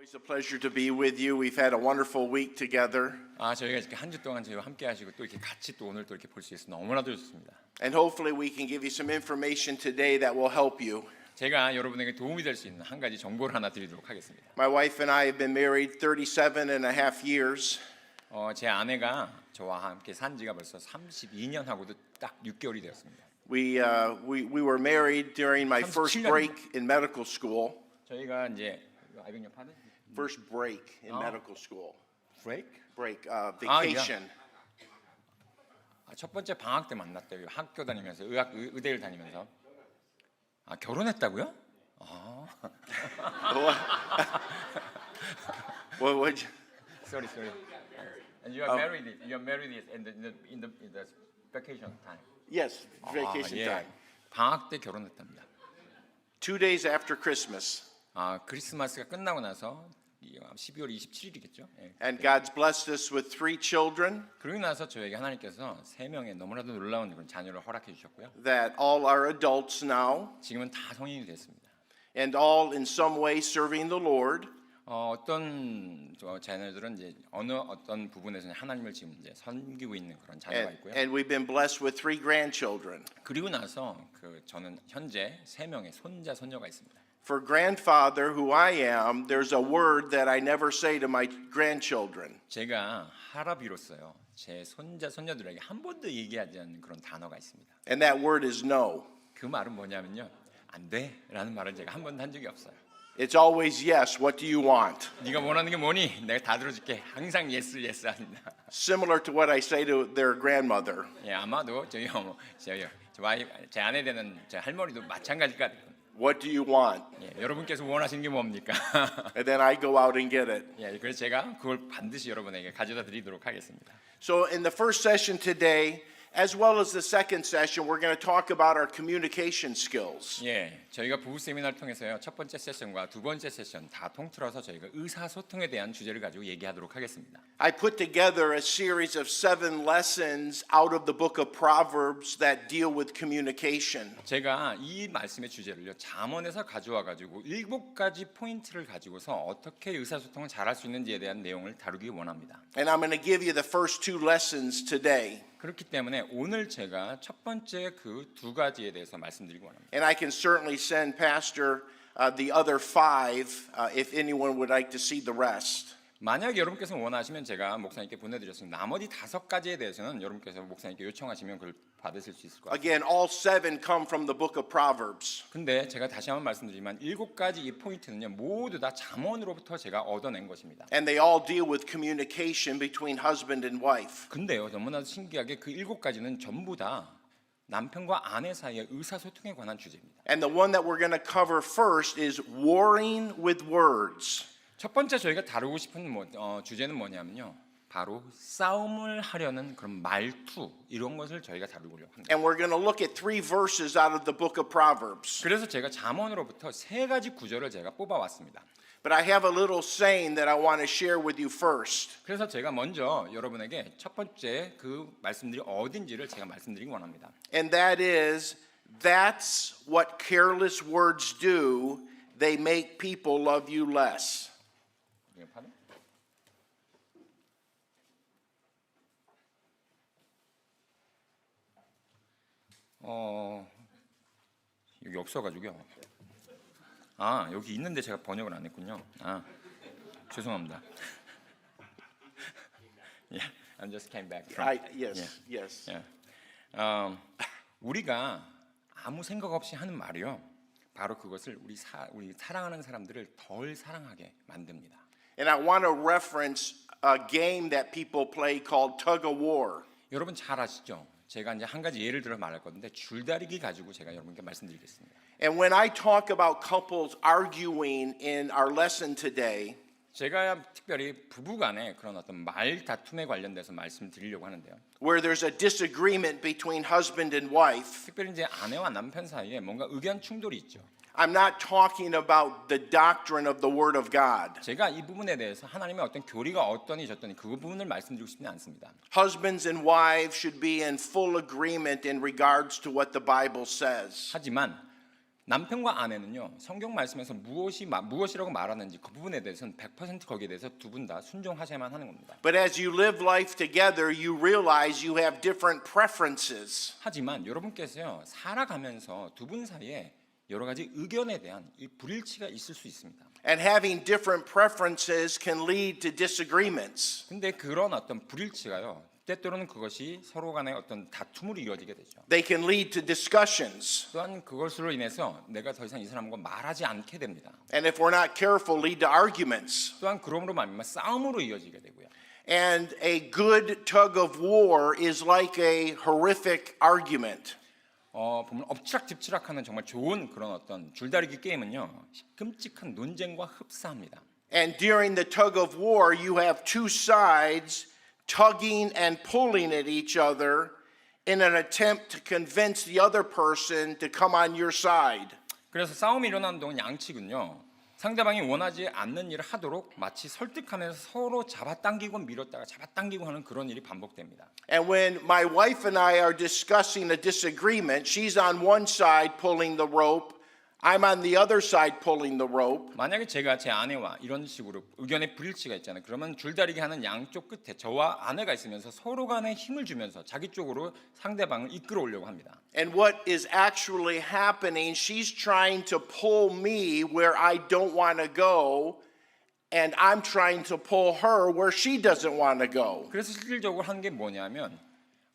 Always a pleasure to be with you. We've had a wonderful week together. 저희가 이렇게 한 주 동안 저희와 함께 하시고 또 이렇게 같이 또 오늘 또 이렇게 볼 수 있어서 너무나도 좋습니다. And hopefully we can give you some information today that will help you. 제가 여러분에게 도움이 될 수 있는 한 가지 정보를 하나 드리도록 하겠습니다. My wife and I have been married 37 and a half years. 제 아내가 저와 함께 산 지가 벌써 32년 하고도 딱 6개월이 되었습니다. We were married during my first 37년. break in medical school. 저희가 이제 I beg your pardon? First break in medical school. Break? Vacation. 첫 번째 방학 때 만났대요. 학교 다니면서 의대를 다니면서. 결혼했다고요? What? Sorry. And you are married. You are married in the vacation time. Yes, vacation 예. time. 방학 때 결혼했답니다. 2 days after Christmas. 크리스마스가 끝나고 나서 12월 27일이겠죠. 예. And God's blessed us with 3 children 그러고 나서 저에게 하나님께서 3명의 너무나도 놀라운 그런 자녀를 허락해 주셨고요. that all are adults now 지금은 다 성인이 됐습니다. and all in some way serving the Lord. 어떤 자녀들은 이제 어떤 부분에서는 하나님을 지금 이제 섬기고 있는 그런 자녀가 있고요. And we've been blessed with 3 grandchildren. 그리고 나서 저는 현재 3명의 손자 손녀가 있습니다. For grandfather, who I am, there's a word that I never say to my grandchildren. 제가 할아비로서요. 제 손자 손녀들에게 한 번도 얘기하지 않는 그런 단어가 있습니다. And that word is no. 그 말은 뭐냐면요. 안 돼라는 말을 제가 한 번도 한 적이 없어요. It's always yes, what do you want? 네가 원하는 게 뭐니? 내가 다 들어줄게. 항상 yes 합니다. Similar to what I say to their grandmother. 예, 아마도 저희 어머, 제 아내 되는 제 할머니도 마찬가지일 것 같아요. What do you want? 예, 여러분께서 원하시는 게 뭡니까? And then I go out and get it. 예, 그래서 제가 그걸 반드시 여러분에게 가져다 드리도록 하겠습니다. So in the first session today, as well as the second session, we're going to talk about our communication skills. 예, 저희가 부부 세미나를 통해서요. 첫 번째 세션과 두 번째 세션 다 통틀어서 저희가 의사소통에 대한 주제를 가지고 얘기하도록 하겠습니다. I put together a series of 7 lessons out of the book of Proverbs that deal with communication. 제가 이 말씀의 주제를요. 잠언에서 가져와 가지고 7가지 포인트를 가지고서 어떻게 의사소통을 잘할 수 있는지에 대한 내용을 다루기 원합니다. And I'm going to give you the first 2 lessons today. 그렇기 때문에 오늘 제가 첫 번째 그 2가지에 대해서 말씀드리기 원합니다. And I can certainly send Pastor the other 5 if anyone would like to see the rest. 만약 여러분께서 원하시면 제가 목사님께 보내드렸습니다. 나머지 5가지에 대해서는 여러분께서 목사님께 요청하시면 그걸 받으실 수 있을 것 같아요. Again, all 7 come from the book of Proverbs. 근데 제가 다시 한번 말씀드리지만 7가지 이 포인트는요 모두 다 잠언으로부터 제가 얻어낸 것입니다. And they all deal with communication between husband and wife. 근데요 너무나도 신기하게 그 7가지는 전부 다 남편과 아내 사이의 의사소통에 관한 주제입니다. And the one that we're going to cover first is warring with words. 첫 번째 저희가 다루고 싶은 주제는 뭐냐면요. 바로 싸움을 하려는 그런 말투 이런 것을 저희가 다루려고 합니다. And we're going to look at 3 verses out of the book of Proverbs. 그래서 제가 잠언으로부터 3가지 구절을 제가 뽑아왔습니다. But I have a little saying that I want to share with you first. 그래서 제가 먼저 여러분에게 첫 번째 그 말씀들이 어딘지를 제가 말씀드리기 원합니다. And that is, that's what careless words do. They make people love you less. 여기 없어가지고요. 여기 있는데 제가 번역을 안 했군요. 죄송합니다. Yeah, I just came back from. Yes. 우리가 아무 생각 없이 하는 말이요. 바로 그것을 우리 사랑하는 사람들을 덜 사랑하게 만듭니다. And I want to reference a game that people play called tug of war. 여러분 잘 아시죠? 제가 이제 한 가지 예를 들어 말할 건데 줄다리기 가지고 제가 여러분께 말씀드리겠습니다. And when I talk about couples arguing in our lesson today, 제가 특별히 부부간의 그런 어떤 말 다툼에 관련돼서 말씀드리려고 하는데요. where there's a disagreement between husband and wife, 특별히 이제 아내와 남편 사이에 뭔가 의견 충돌이 있죠. I'm not talking about the doctrine of the Word of God. 제가 이 부분에 대해서 하나님의 어떤 교리가 어떠니 저떠니 그 부분을 말씀드리고 싶지 않습니다. Husbands and wives should be in full agreement in regards to what the Bible says. 하지만 남편과 아내는요 성경 말씀에서 무엇이라고 말하는지 그 부분에 대해서는 100% 거기에 대해서 두 분 다 순종하셔야만 하는 겁니다. But as you live life together, you realize you have different preferences. 하지만 여러분께서요 살아가면서 두 분 사이에 여러 가지 의견에 대한 이 불일치가 있을 수 있습니다. And having different preferences can lead to disagreements. 근데 그런 어떤 불일치가요 때때로는 그것이 서로 간의 어떤 다툼으로 이어지게 되죠. They can lead to discussions. 또한 그것으로 인해서 내가 더 이상 이 사람과 말하지 않게 됩니다. And if we're not careful, lead to arguments. 또한 그러므로 말미암아 싸움으로 이어지게 되고요. And a good tug of war is like a horrific argument. 보면 엎치락뒤치락하는 정말 좋은 그런 어떤 줄다리기 게임은요 끔찍한 논쟁과 흡사합니다. And during the tug of war, you have two sides tugging and pulling at each other in an attempt to convince the other person to come on your side. 그래서 싸움이 일어나는 동안 양측은요 상대방이 원하지 않는 일을 하도록 마치 설득하면서 서로 잡아당기고 밀었다가 잡아당기고 하는 그런 일이 반복됩니다. And when my wife and I are discussing a disagreement, she's on one side pulling the rope, I'm on the other side pulling the rope. 만약에 제가 제 아내와 이런 식으로 의견의 불일치가 있잖아요. 그러면 줄다리기 하는 양쪽 끝에 저와 아내가 있으면서 서로 간에 힘을 주면서 자기 쪽으로 상대방을 이끌어 오려고 합니다. And what is actually happening, she's trying to pull me where I don't want to go, and I'm trying to pull her where she doesn't want to go. 그래서 실질적으로 한 게 뭐냐면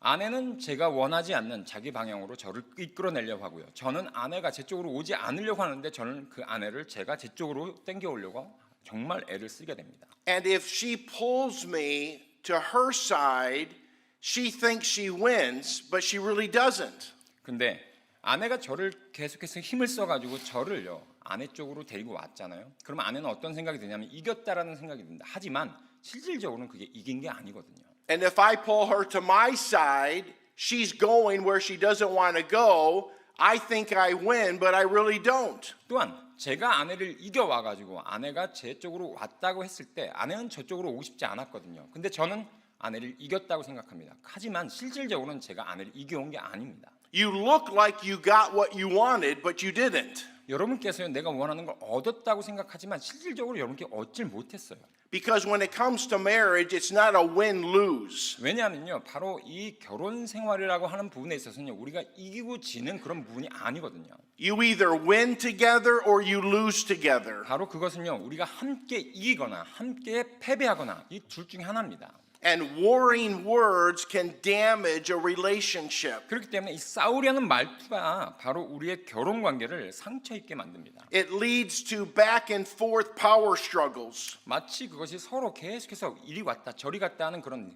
아내는 제가 원하지 않는 자기 방향으로 저를 이끌어내려고 하고요. 저는 아내가 제 쪽으로 오지 않으려고 하는데 저는 그 아내를 제가 제 쪽으로 땡겨오려고 정말 애를 쓰게 됩니다. And if she pulls me to her side, she thinks she wins, but she really doesn't. 근데 아내가 저를 계속해서 힘을 써가지고 저를요 아내 쪽으로 데리고 왔잖아요. 그러면 아내는 어떤 생각이 드냐면 이겼다라는 생각이 듭니다. 하지만 실질적으로는 그게 이긴 게 아니거든요. And if I pull her to my side, she's going where she doesn't want to go. I think I win, but I really don't. 또한 제가 아내를 이겨와가지고 아내가 제 쪽으로 왔다고 했을 때 아내는 저쪽으로 오고 싶지 않았거든요. 근데 저는 아내를 이겼다고 생각합니다. 하지만 실질적으로는 제가 아내를 이겨온 게 아닙니다. You look like you got what you wanted, but you didn't. 여러분께서는 내가 원하는 걸 얻었다고 생각하지만 실질적으로 여러분께 얻질 못했어요. Because when it comes to marriage, it's not a win-lose. 왜냐하면요, 바로 이 결혼 생활이라고 하는 부분에 있어서는요, 우리가 이기고 지는 그런 부분이 아니거든요. You either win together or you lose together. 바로 그것은요, 우리가 함께 이기거나 함께 패배하거나 이 둘 중에 하나입니다. And warring words can damage a relationship. 그렇기 때문에 이 싸우려는 말투가 바로 우리의 결혼 관계를 상처 입게 만듭니다. It leads to back and forth power struggles. 마치 그것이 서로 계속해서 이리 왔다 저리 갔다 하는 그런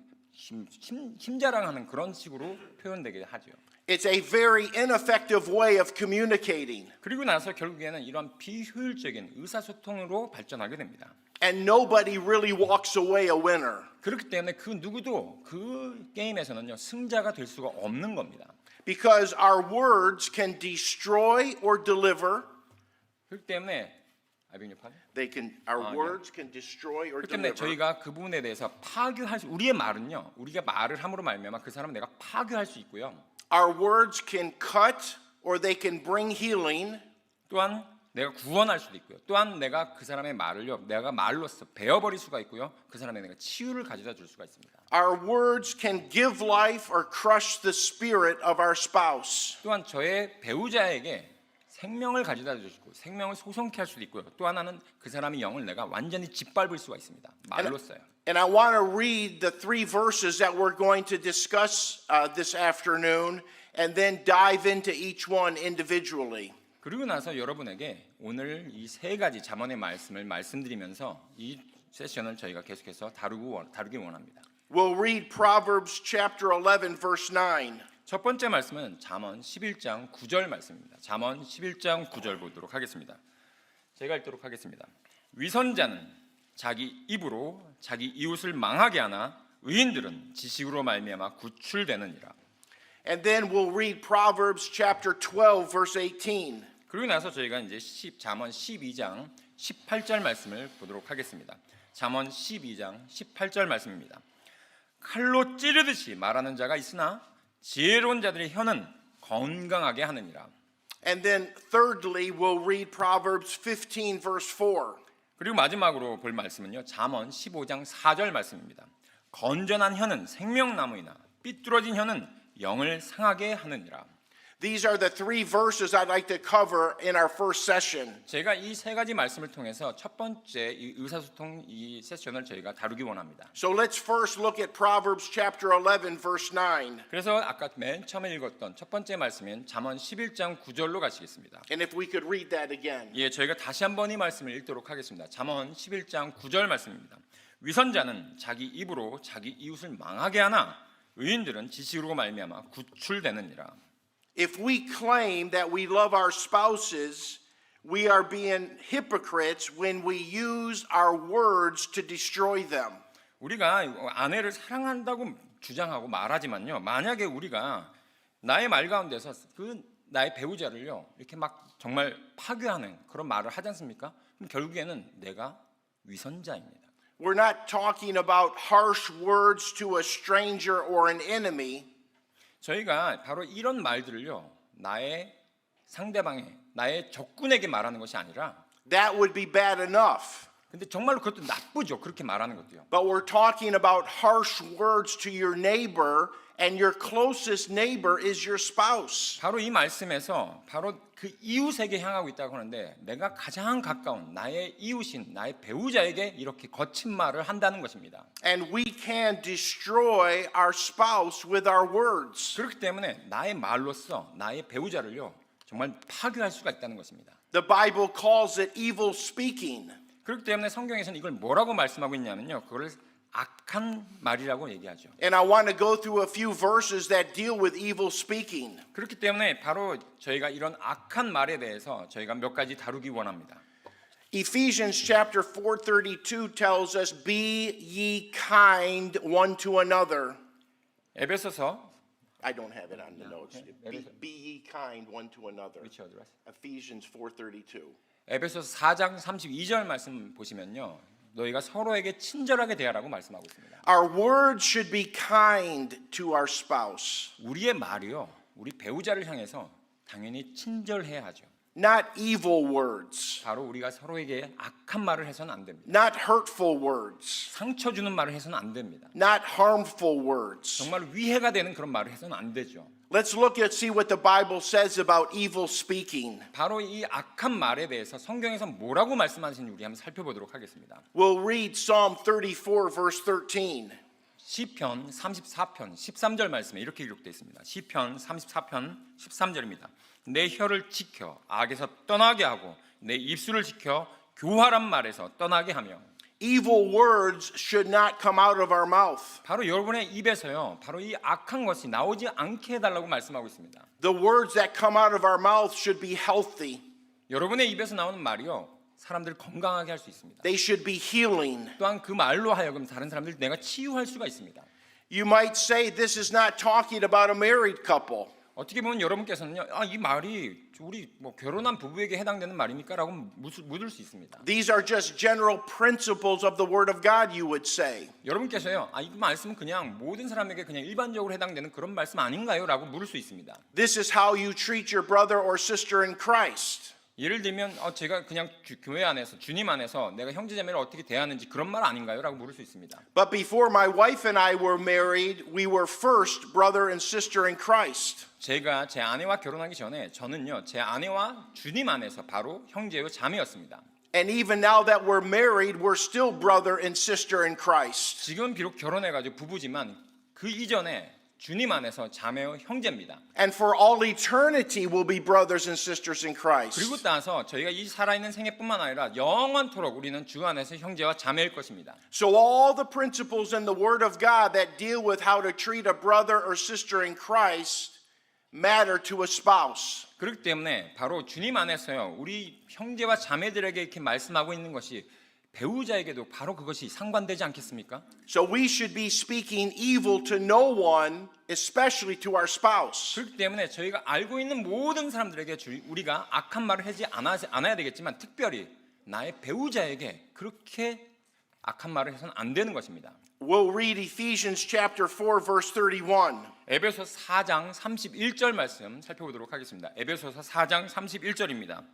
힘자랑하는 그런 식으로 표현되게 하죠. It's a very ineffective way of communicating. 그리고 나서 결국에는 이런 비효율적인 의사소통으로 발전하게 됩니다. And nobody really walks away a winner. 그렇기 때문에 그 누구도 그 게임에서는요 승자가 될 수가 없는 겁니다. Because our words can destroy or deliver. 그렇기 때문에 Our words can destroy or 그렇기 때문에 deliver. 저희가 그 부분에 대해서 파괴할 수 우리의 말은요 우리가 말을 함으로 말미암아 그 사람을 내가 파괴할 수 있고요. Our words can cut or they can bring healing. 또한 내가 구원할 수도 있고요. 또한 내가 그 사람의 말을요 내가 말로써 베어버릴 수가 있고요. 그 사람의 내가 치유를 가져다 줄 수가 있습니다. Our words can give life or crush the spirit of our spouse. 또한 저의 배우자에게 생명을 가져다 줄 수 있고 생명을 소성케 할 수도 있고요. 또 하나는 그 사람의 영을 내가 완전히 짓밟을 수가 있습니다. 말로써요. And I want to read the 3 verses that we're going to discuss this afternoon and then dive into each one individually. 그리고 나서 여러분에게 오늘 이 세 가지 잠언의 말씀을 말씀드리면서 이 세션을 저희가 계속해서 다루기 원합니다. We'll read Proverbs chapter 11 verse 9. 첫 번째 말씀은 잠언 11장 9절 말씀입니다. 잠언 11장 9절 보도록 하겠습니다. 제가 읽도록 하겠습니다. 위선자는 자기 입으로 자기 이웃을 망하게 하나 의인들은 지식으로 말미암아 구출되느니라. And then we'll read Proverbs chapter 12 verse 18. 그리고 나서 저희가 이제 잠언 12장 18절 말씀을 보도록 하겠습니다. 잠언 12장 18절 말씀입니다. 칼로 찌르듯이 말하는 자가 있으나 지혜로운 자들의 혀는 건강하게 하느니라. And then thirdly, we'll read Proverbs 15 verse 4. 그리고 마지막으로 볼 말씀은요. 잠언 15장 4절 말씀입니다. 건전한 혀는 생명나무이나 삐뚤어진 혀는 영을 상하게 하느니라. These are the three verses I'd like to cover in our first session. 제가 이 세 가지 말씀을 통해서 첫 번째 이 의사소통 이 세션을 저희가 다루기 원합니다. So let's first look at Proverbs chapter 11 verse 9. 그래서 아까 맨 처음에 읽었던 첫 번째 말씀인 잠언 11장 9절로 가시겠습니다. And if we could read that again. 예, 저희가 다시 한번 이 말씀을 읽도록 하겠습니다. 잠언 11장 9절 말씀입니다. 위선자는 자기 입으로 자기 이웃을 망하게 하나 의인들은 지식으로 말미암아 구출되느니라. If we claim that we love our spouses, we are being hypocrites when we use our words to destroy them. 우리가 아내를 사랑한다고 주장하고 말하지만요. 만약에 우리가 나의 말 가운데서 그 나의 배우자를요. 이렇게 막 정말 파괴하는 그런 말을 하지 않습니까? 그럼 결국에는 내가 위선자입니다. We're not talking about harsh words to a stranger or an enemy. 저희가 바로 이런 말들을요. 나의 상대방에 나의 적군에게 말하는 것이 아니라 That would be bad enough. 근데 정말로 그것도 나쁘죠. 그렇게 말하는 것도요. But we're talking about harsh words to your neighbor, and your closest neighbor is your spouse. 바로 이 말씀에서 바로 그 이웃에게 향하고 있다고 하는데 내가 가장 가까운 나의 이웃인 나의 배우자에게 이렇게 거친 말을 한다는 것입니다. And we can destroy our spouse with our words. 그렇기 때문에 나의 말로써 나의 배우자를요 정말 파괴할 수가 있다는 것입니다. The Bible calls it evil speaking. 그렇기 때문에 성경에서는 이걸 뭐라고 말씀하고 있냐면요, 그걸 악한 말이라고 얘기하죠. And I want to go through a few verses that deal with evil speaking. 그렇기 때문에 바로 저희가 이런 악한 말에 대해서 저희가 몇 가지 다루기 원합니다. Ephesians chapter 4:32 tells us, "Be ye kind one to another." 에베소서 I don't have it on the notes. Okay. Be ye kind one to another. which address? Ephesians 4:32. 에베소서 4장 32절 말씀 보시면요. 너희가 서로에게 친절하게 대하라고 말씀하고 있습니다. Our words should be kind to our spouse, 우리의 말이요. 우리 배우자를 향해서 당연히 친절해야 하죠. not evil words, 바로 우리가 서로에게 악한 말을 해서는 안 됩니다. not hurtful words, 상처 주는 말을 해서는 안 됩니다. not harmful words. 정말 위해가 되는 그런 말을 해서는 안 되죠. Let's look at see what the Bible says about evil speaking. 바로 이 악한 말에 대해서 성경에서 뭐라고 말씀하시는지 우리 한번 살펴보도록 하겠습니다. We'll read Psalm 34 verse 13. 시편 34편 13절 말씀에 이렇게 기록되어 있습니다. 시편 34편 13절입니다. 내 혀를 지켜 악에서 떠나게 하고 내 입술을 지켜 교활한 말에서 떠나게 하며. Evil words should not come out of our mouth. 바로 여러분의 입에서요. 바로 이 악한 것이 나오지 않게 해달라고 말씀하고 있습니다. The words that come out of our mouth should be healthy. 여러분의 입에서 나오는 말이요. 사람들을 건강하게 할 수 있습니다. They should be healing. 또한 그 말로 하여금 다른 사람들 내가 치유할 수가 있습니다. You might say this is not talking about a married couple. 어떻게 보면 여러분께서는요, 이 말이 우리 뭐 결혼한 부부에게 해당되는 말입니까?라고 묻을 수 있습니다. These are just general principles of the Word of God, you would say. 여러분께서요, 이 말씀은 그냥 모든 사람에게 그냥 일반적으로 해당되는 그런 말씀 아닌가요?라고 물을 수 있습니다. This is how you treat your brother or sister in Christ. 예를 들면 제가 그냥 교회 안에서 주님 안에서 내가 형제자매를 어떻게 대하는지 그런 말 아닌가요?라고 물을 수 있습니다. But before my wife and I were married, we were first brother and sister in Christ. 제가 제 아내와 결혼하기 전에 저는요, 제 아내와 주님 안에서 바로 형제요 자매였습니다. And even now that we're married, we're still brother and sister in Christ. 지금 비록 결혼해가지고 부부지만 그 이전에 주님 안에서 자매요 형제입니다. And for all eternity, we'll be brothers and sisters in Christ. 그리고 나서 저희가 이 살아있는 생애뿐만 아니라 영원토록 우리는 주 안에서 형제와 자매일 것입니다. So all the principles in the Word of God that deal with how to treat a brother or sister in Christ matter to a spouse. 그렇기 때문에 바로 주님 안에서요, 우리 형제와 자매들에게 이렇게 말씀하고 있는 것이 배우자에게도 바로 그것이 상관되지 않겠습니까? So we should be speaking evil to no one, especially to our spouse. 그렇기 때문에 저희가 알고 있는 모든 사람들에게 우리가 악한 말을 하지 않아야 되겠지만 특별히 나의 배우자에게 그렇게 악한 말을 해서는 안 되는 것입니다. We'll read Ephesians chapter 4 verse 31. 에베소 4장 31절 말씀 살펴보도록 하겠습니다. 에베소서 4장 31절입니다.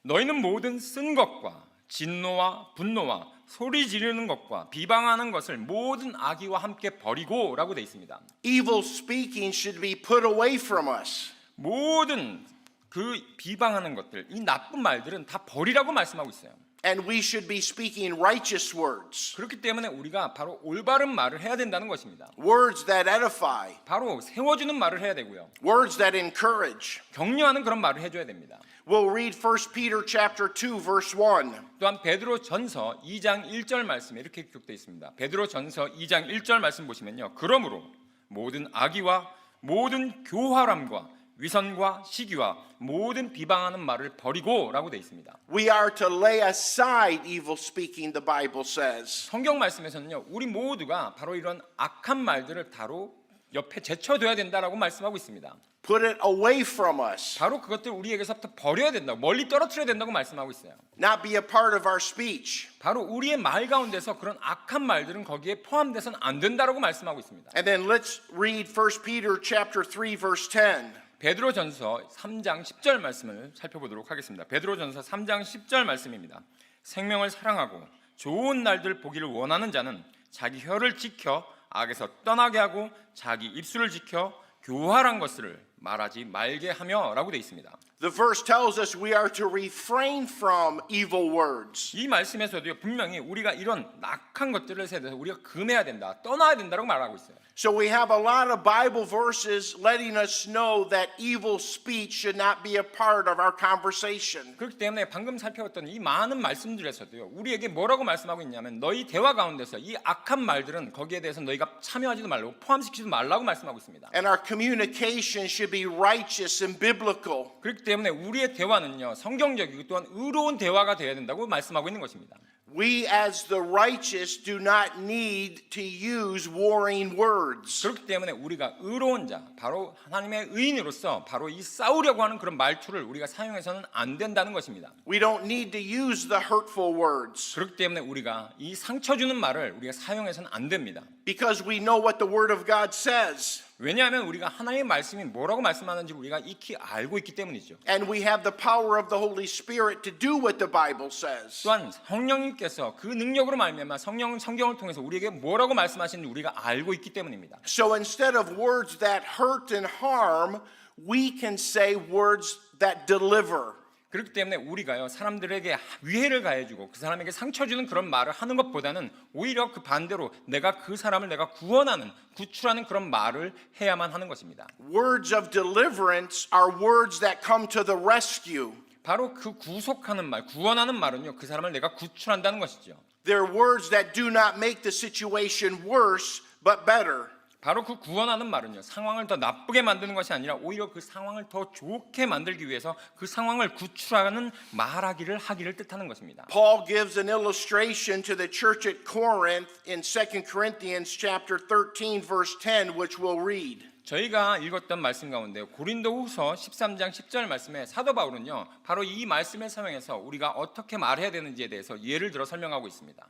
너희는 모든 쓴 것과 진노와 분노와 소리 지르는 것과 비방하는 것을 모든 악의와 함께 버리고라고 되어 있습니다. Evil speaking should be put away from us. 모든 그 비방하는 것들, 이 나쁜 말들은 다 버리라고 말씀하고 있어요. And we should be speaking righteous words. 그렇기 때문에 우리가 바로 올바른 말을 해야 된다는 것입니다. Words that edify. 바로 세워주는 말을 해야 되고요. Words that encourage. 격려하는 그런 말을 해줘야 됩니다. We'll read 1 Peter chapter 2 verse 1. 또한 베드로 전서 2장 1절 말씀에 이렇게 기록되어 있습니다. 베드로 전서 2장 1절 말씀 보시면요. 그러므로 모든 악의와 모든 교활함과 위선과 시기와 모든 비방하는 말을 버리고라고 되어 있습니다. We are to lay aside evil speaking, the Bible says. 성경 말씀에서는요. 우리 모두가 바로 이런 악한 말들을 바로 옆에 제쳐둬야 된다라고 말씀하고 있습니다. Put it away from us. 바로 그것들 우리에게서부터 버려야 된다고, 멀리 떨어뜨려야 된다고 말씀하고 있어요. Not be a part of our speech. 바로 우리의 말 가운데서 그런 악한 말들은 거기에 포함돼서는 안 된다라고 말씀하고 있습니다. And then let's read 1 Peter chapter 3 verse 10. 베드로전서 3장 10절 말씀을 살펴보도록 하겠습니다. 베드로전서 3장 10절 말씀입니다. 생명을 사랑하고 좋은 날들 보기를 원하는 자는 자기 혀를 지켜 악에서 떠나게 하고 자기 입술을 지켜 교활한 것을 말하지 말게 하며라고 되어 있습니다. The verse tells us we are to refrain from evil words. 이 말씀에서도 분명히 우리가 이런 악한 것들을 대해서 우리가 금해야 된다, 떠나야 된다고 말하고 있어요. So we have a lot of Bible verses letting us know that evil speech should not be a part of our conversation. 그렇기 때문에 방금 살펴봤던 이 많은 말씀들에서도요, 우리에게 뭐라고 말씀하고 있냐면 너희 대화 가운데서 이 악한 말들은 거기에 대해서 너희가 참여하지도 말고 포함시키지도 말라고 말씀하고 있습니다. And our communication should be righteous and biblical. 그렇기 때문에 우리의 대화는요, 성경적이고 또한 의로운 대화가 되어야 된다고 말씀하고 있는 것입니다. We as the righteous do not need to use warring words. 그렇기 때문에 우리가 의로운 자, 바로 하나님의 의인으로서 바로 이 싸우려고 하는 그런 말투를 우리가 사용해서는 안 된다는 것입니다. We don't need to use the hurtful words 그렇기 때문에 우리가 이 상처 주는 말을 우리가 사용해서는 안 됩니다. because we know what the Word of God says. 왜냐하면 우리가 하나님의 말씀이 뭐라고 말씀하는지 우리가 익히 알고 있기 때문이죠. And we have the power of the Holy Spirit to do what the Bible says. 또한 성령님께서 그 능력으로 말미암아 성경을 통해서 우리에게 뭐라고 말씀하시는지 우리가 알고 있기 때문입니다. So instead of words that hurt and harm, we can say words that deliver. 그렇기 때문에 우리가요, 사람들에게 위해를 가해주고 그 사람에게 상처 주는 그런 말을 하는 것보다는 오히려 그 반대로 내가 그 사람을 내가 구원하는, 구출하는 그런 말을 해야만 하는 것입니다. Words of deliverance are words that come to the rescue. 바로 그 구속하는 말, 구원하는 말은요, 그 사람을 내가 구출한다는 것이죠. They're words that do not make the situation worse, but better. 바로 그 구원하는 말은요, 상황을 더 나쁘게 만드는 것이 아니라 오히려 그 상황을 더 좋게 만들기 위해서 그 상황을 구출하는 하기를 뜻하는 것입니다. Paul gives an illustration to the church at Corinth in 2 Corinthians chapter 13 verse 10, which we'll read. 저희가 읽었던 말씀 가운데 고린도후서 13장 10절 말씀에 사도 바울은요, 바로 이 말씀을 사용해서 우리가 어떻게 말해야 되는지에 대해서 예를 들어 설명하고 있습니다.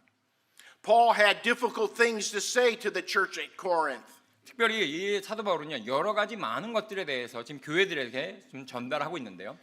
Paul had difficult things to say to the church at Corinth. 특별히 이 사도 바울은요, 여러 가지 많은 것들에 대해서 지금 교회들에게 좀 전달하고 있는데요.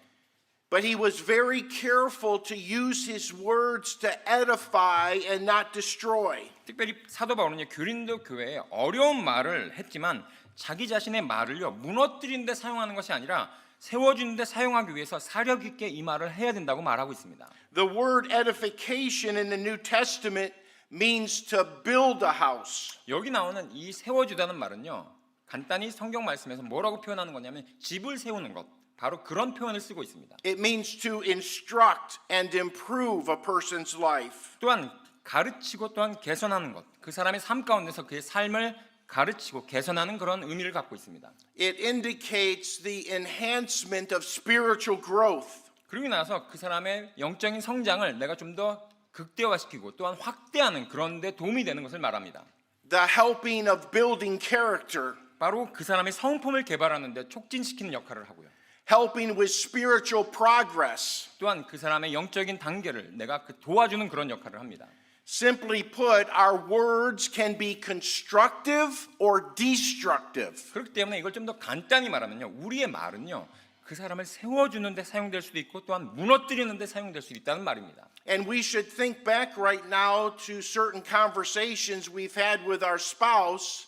But he was very careful to use his words to edify and not destroy. 특별히 사도 바울은요, 고린도 교회에 어려운 말을 했지만 자기 자신의 말을요, 무너뜨리는 데 사용하는 것이 아니라 세워주는 데 사용하기 위해서 사력 있게 이 말을 해야 된다고 말하고 있습니다. The word edification in the New Testament means to build a house. 여기 나오는 이 세워주다는 말은요, 간단히 성경 말씀에서 뭐라고 표현하는 거냐면 집을 세우는 것, 바로 그런 표현을 쓰고 있습니다. It means to instruct and improve a person's life. 또한 가르치고 또한 개선하는 것, 그 사람의 삶 가운데서 그의 삶을 가르치고 개선하는 그런 의미를 갖고 있습니다. It indicates the enhancement of spiritual growth. 그러고 나서 그 사람의 영적인 성장을 내가 좀 더 극대화시키고 또한 확대하는 그런 데 도움이 되는 것을 말합니다. The helping of building character. 바로 그 사람의 성품을 개발하는 데 촉진시키는 역할을 하고요. Helping with spiritual progress. 또한 그 사람의 영적인 단계를 내가 도와주는 그런 역할을 합니다. Simply put, our words can be constructive or destructive. 그렇기 때문에 이걸 좀 더 간단히 말하면요, 우리의 말은요, 그 사람을 세워주는 데 사용될 수도 있고 또한 무너뜨리는 데 사용될 수도 있다는 말입니다. And we should think back right now to certain conversations we've had with our spouse.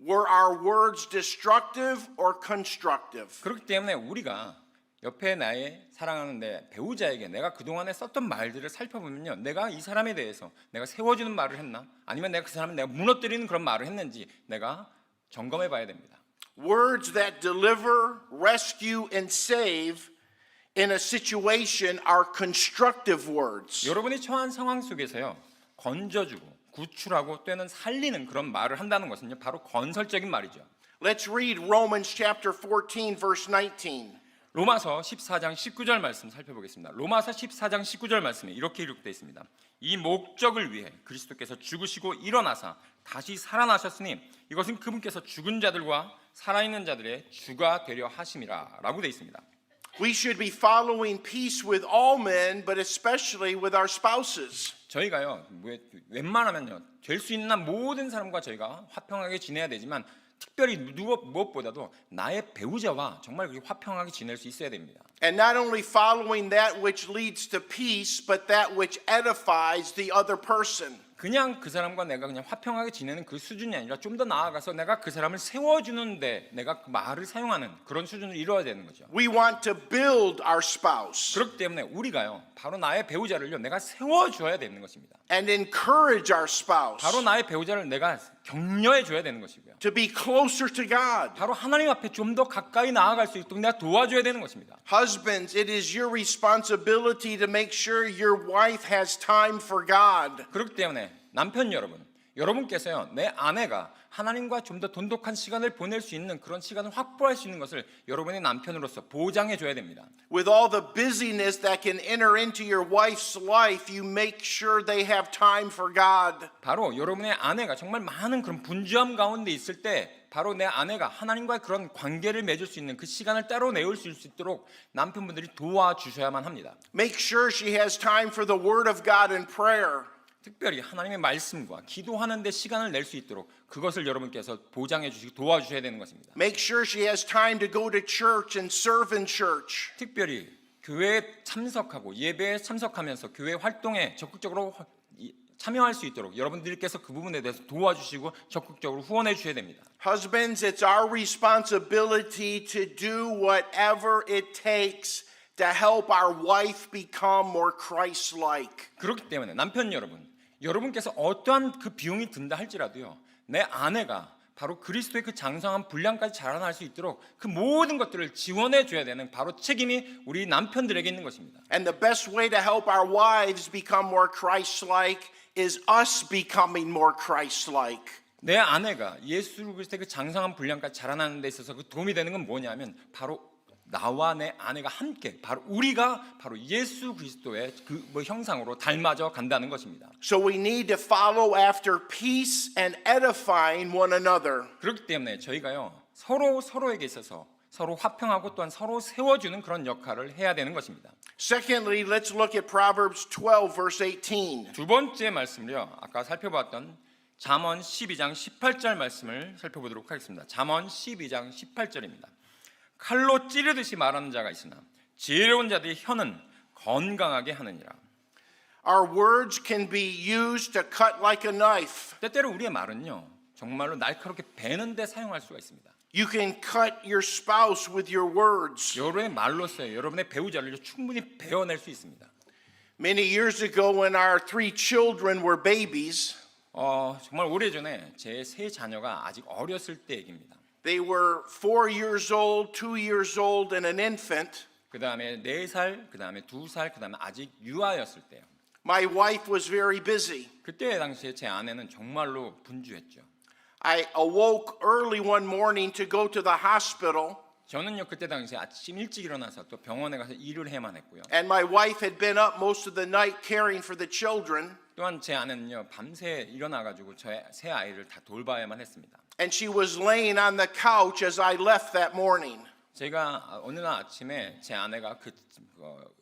Were our words destructive or constructive? 그렇기 때문에 우리가 옆에 나의 사랑하는 내 배우자에게 내가 그동안에 썼던 말들을 살펴보면요, 내가 이 사람에 대해서 내가 세워주는 말을 했나, 아니면 내가 그 사람을 내가 무너뜨리는 그런 말을 했는지 내가 점검해 봐야 됩니다. Words that deliver, rescue, and save in a situation are constructive words. 여러분이 처한 상황 속에서요, 건져주고 구출하고 또는 살리는 그런 말을 한다는 것은요, 바로 건설적인 말이죠. Let's read Romans chapter 14, verse 19. 로마서 14장 19절 말씀 살펴보겠습니다. 로마서 14장 19절 말씀에 이렇게 기록되어 있습니다. 이 목적을 위해 그리스도께서 죽으시고 일어나사 다시 살아나셨으니 이것은 그분께서 죽은 자들과 살아있는 자들의 주가 되려 하심이라 라고 되어 있습니다. We should be following peace with all men, but especially with our spouses. 저희가요, 웬만하면요, 될 수 있는 한 모든 사람과 저희가 화평하게 지내야 되지만 특별히 무엇보다도 나의 배우자와 정말 화평하게 지낼 수 있어야 됩니다. And not only following that which leads to peace, but that which edifies the other person. 그냥 그 사람과 내가 그냥 화평하게 지내는 그 수준이 아니라 좀 더 나아가서 내가 그 사람을 세워주는데 내가 그 말을 사용하는 그런 수준을 이루어야 되는 거죠. We want to build our spouse 그렇기 때문에 우리가요, 바로 나의 배우자를요, 내가 세워줘야 되는 것입니다. and encourage our spouse 바로 나의 배우자를 내가 격려해 줘야 되는 것이고요. to be closer to God. 바로 하나님 앞에 좀 더 가까이 나아갈 수 있도록 내가 도와줘야 되는 것입니다. Husbands, it is your responsibility to make sure your wife has time for God. 그렇기 때문에 남편 여러분, 여러분께서요, 내 아내가 하나님과 좀 더 돈독한 시간을 보낼 수 있는 그런 시간을 확보할 수 있는 것을 여러분의 남편으로서 보장해 줘야 됩니다. With all the busyness that can enter into your wife's life, you make sure they have time for God. 바로 여러분의 아내가 정말 많은 그런 분주함 가운데 있을 때 바로 내 아내가 하나님과의 그런 관계를 맺을 수 있는 그 시간을 따로 내올 수 있도록 남편분들이 도와주셔야만 합니다. Make sure she has time for the Word of God and prayer. 특별히 하나님의 말씀과 기도하는 데 시간을 낼 수 있도록 그것을 여러분께서 보장해 주시고 도와주셔야 되는 것입니다. Make sure she has time to go to church and serve in church. 특별히 교회에 참석하고 예배에 참석하면서 교회 활동에 적극적으로 참여할 수 있도록 여러분들께서 그 부분에 대해서 도와주시고 적극적으로 후원해 주셔야 됩니다. Husbands, it's our responsibility to do whatever it takes to help our wife become more Christ-like. 그렇기 때문에 남편 여러분, 여러분께서 어떠한 그 비용이 든다 할지라도요, 내 아내가 바로 그리스도의 그 장성한 분량까지 자라날 수 있도록 그 모든 것들을 지원해 줘야 되는 바로 책임이 우리 남편들에게 있는 것입니다. And the best way to help our wives become more Christ-like is us becoming more Christ-like. 내 아내가 예수 그리스도의 그 장성한 분량까지 자라나는 데 있어서 그 도움이 되는 건 뭐냐면 바로 나와 내 아내가 함께 바로 우리가 바로 예수 그리스도의 그 형상으로 닮아져 간다는 것입니다. So we need to follow after peace and edifying one another. 그렇기 때문에 저희가요, 서로에게 있어서 서로 화평하고 또한 서로 세워주는 그런 역할을 해야 되는 것입니다. Secondly, let's look at Proverbs 12 verse 18. 두 번째 말씀을요, 아까 살펴봤던 잠언 12장 18절 말씀을 살펴보도록 하겠습니다. 잠언 12장 18절입니다. 칼로 찌르듯이 말하는 자가 있으나 지혜로운 자들의 혀는 건강하게 하느니라. Our words can be used to cut like a knife. 때때로 우리의 말은요, 정말로 날카롭게 베는데 사용할 수가 있습니다. You can cut your spouse with your words. 여러분의 말로서 여러분의 배우자를 충분히 베어낼 수 있습니다. Many years ago when our 3 children were babies, 정말 오래전에 제 세 자녀가 아직 어렸을 때 얘기입니다. they were 4 years old, 2 years old, and an infant. 그 다음에 4살, 그 다음에 2살, 그 다음에 아직 유아였을 때요. My wife was very busy. 그때 당시에 제 아내는 정말로 분주했죠. I awoke early one morning to go to the hospital, 저는요, 그때 당시에 아침 일찍 일어나서 또 병원에 가서 일을 해야만 했고요. and my wife had been up most of the night caring for the children, 또한 제 아내는요, 밤새 일어나가지고 저의 세 아이를 다 돌봐야만 했습니다. and she was laying on the couch as I left that morning. 제가 어느 날 아침에 제 아내가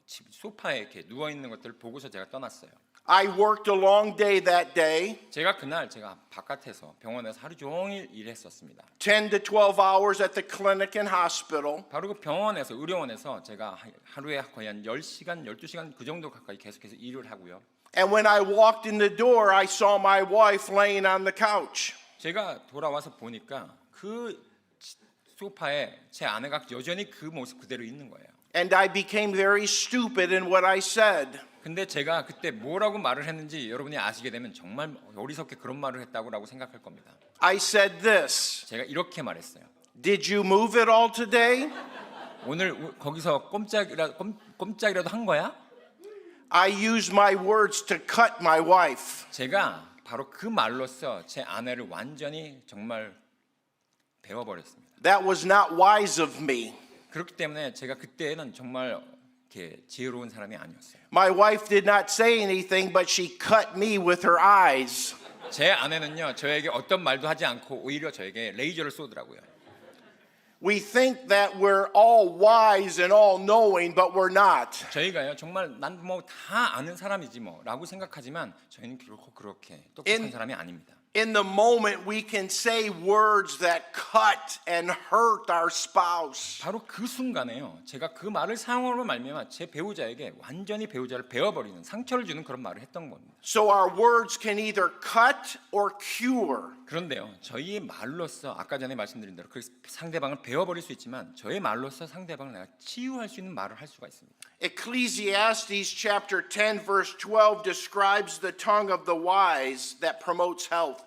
집 소파에 이렇게 누워 있는 것들을 보고서 제가 떠났어요. I worked a long day that day, 제가 그날 제가 바깥에서 병원에서 하루 종일 일했었습니다. 10 to 12 hours at the clinic and hospital. 바로 그 병원에서 의료원에서 제가 하루에 거의 한 10시간, 12시간 그 정도 가까이 계속해서 일을 하고요. And when I walked in the door, I saw my wife laying on the couch. 제가 돌아와서 보니까 그 소파에 제 아내가 여전히 그 모습 그대로 있는 거예요. And I became very stupid in what I said. 근데 제가 그때 뭐라고 말을 했는지 여러분이 아시게 되면 정말 어리석게 그런 말을 했다고 생각할 겁니다. I said this. 제가 이렇게 말했어요. Did you move at all today? 오늘 거기서 꼼짝이라도 한 거야? I used my words to cut my wife. 제가 바로 그 말로써 제 아내를 완전히 정말 배워버렸습니다. That was not wise of me. 그렇기 때문에 제가 그때는 정말 이렇게 지혜로운 사람이 아니었어요. My wife did not say anything, but she cut me with her eyes. 제 아내는요 저에게 어떤 말도 하지 않고 오히려 저에게 레이저를 쏘더라고요. We think that we're all wise and all knowing, but we're not. 저희가요 정말 난 뭐 다 아는 사람이지 뭐라고 생각하지만 저희는 결코 그렇게 똑똑한 사람이 아닙니다. In the moment, we can say words that cut and hurt our spouse. 바로 그 순간에요. 제가 그 말을 사용으로 말미암아 제 배우자에게 완전히 배우자를 베어버리는 상처를 주는 그런 말을 했던 겁니다. So our words can either cut or cure. 그런데요, 저희의 말로써 아까 전에 말씀드린 대로 그 상대방을 베어버릴 수 있지만 저의 말로써 상대방을 내가 치유할 수 있는 말을 할 수가 있습니다. Ecclesiastes chapter 10 verse 12 describes the tongue of the wise that promotes health.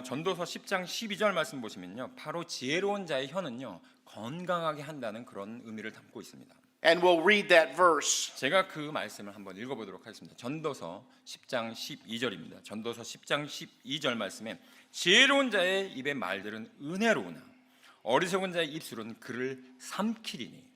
전도서 10장 12절 말씀 보시면요, 바로 지혜로운 자의 혀는요 건강하게 한다는 그런 의미를 담고 있습니다. And we'll read that verse. 제가 그 말씀을 한번 읽어보도록 하겠습니다. 전도서 10장 12절입니다. 전도서 10장 12절 말씀에 지혜로운 자의 입의 말들은 은혜로우나 어리석은 자의 입술은 그를 삼키리니.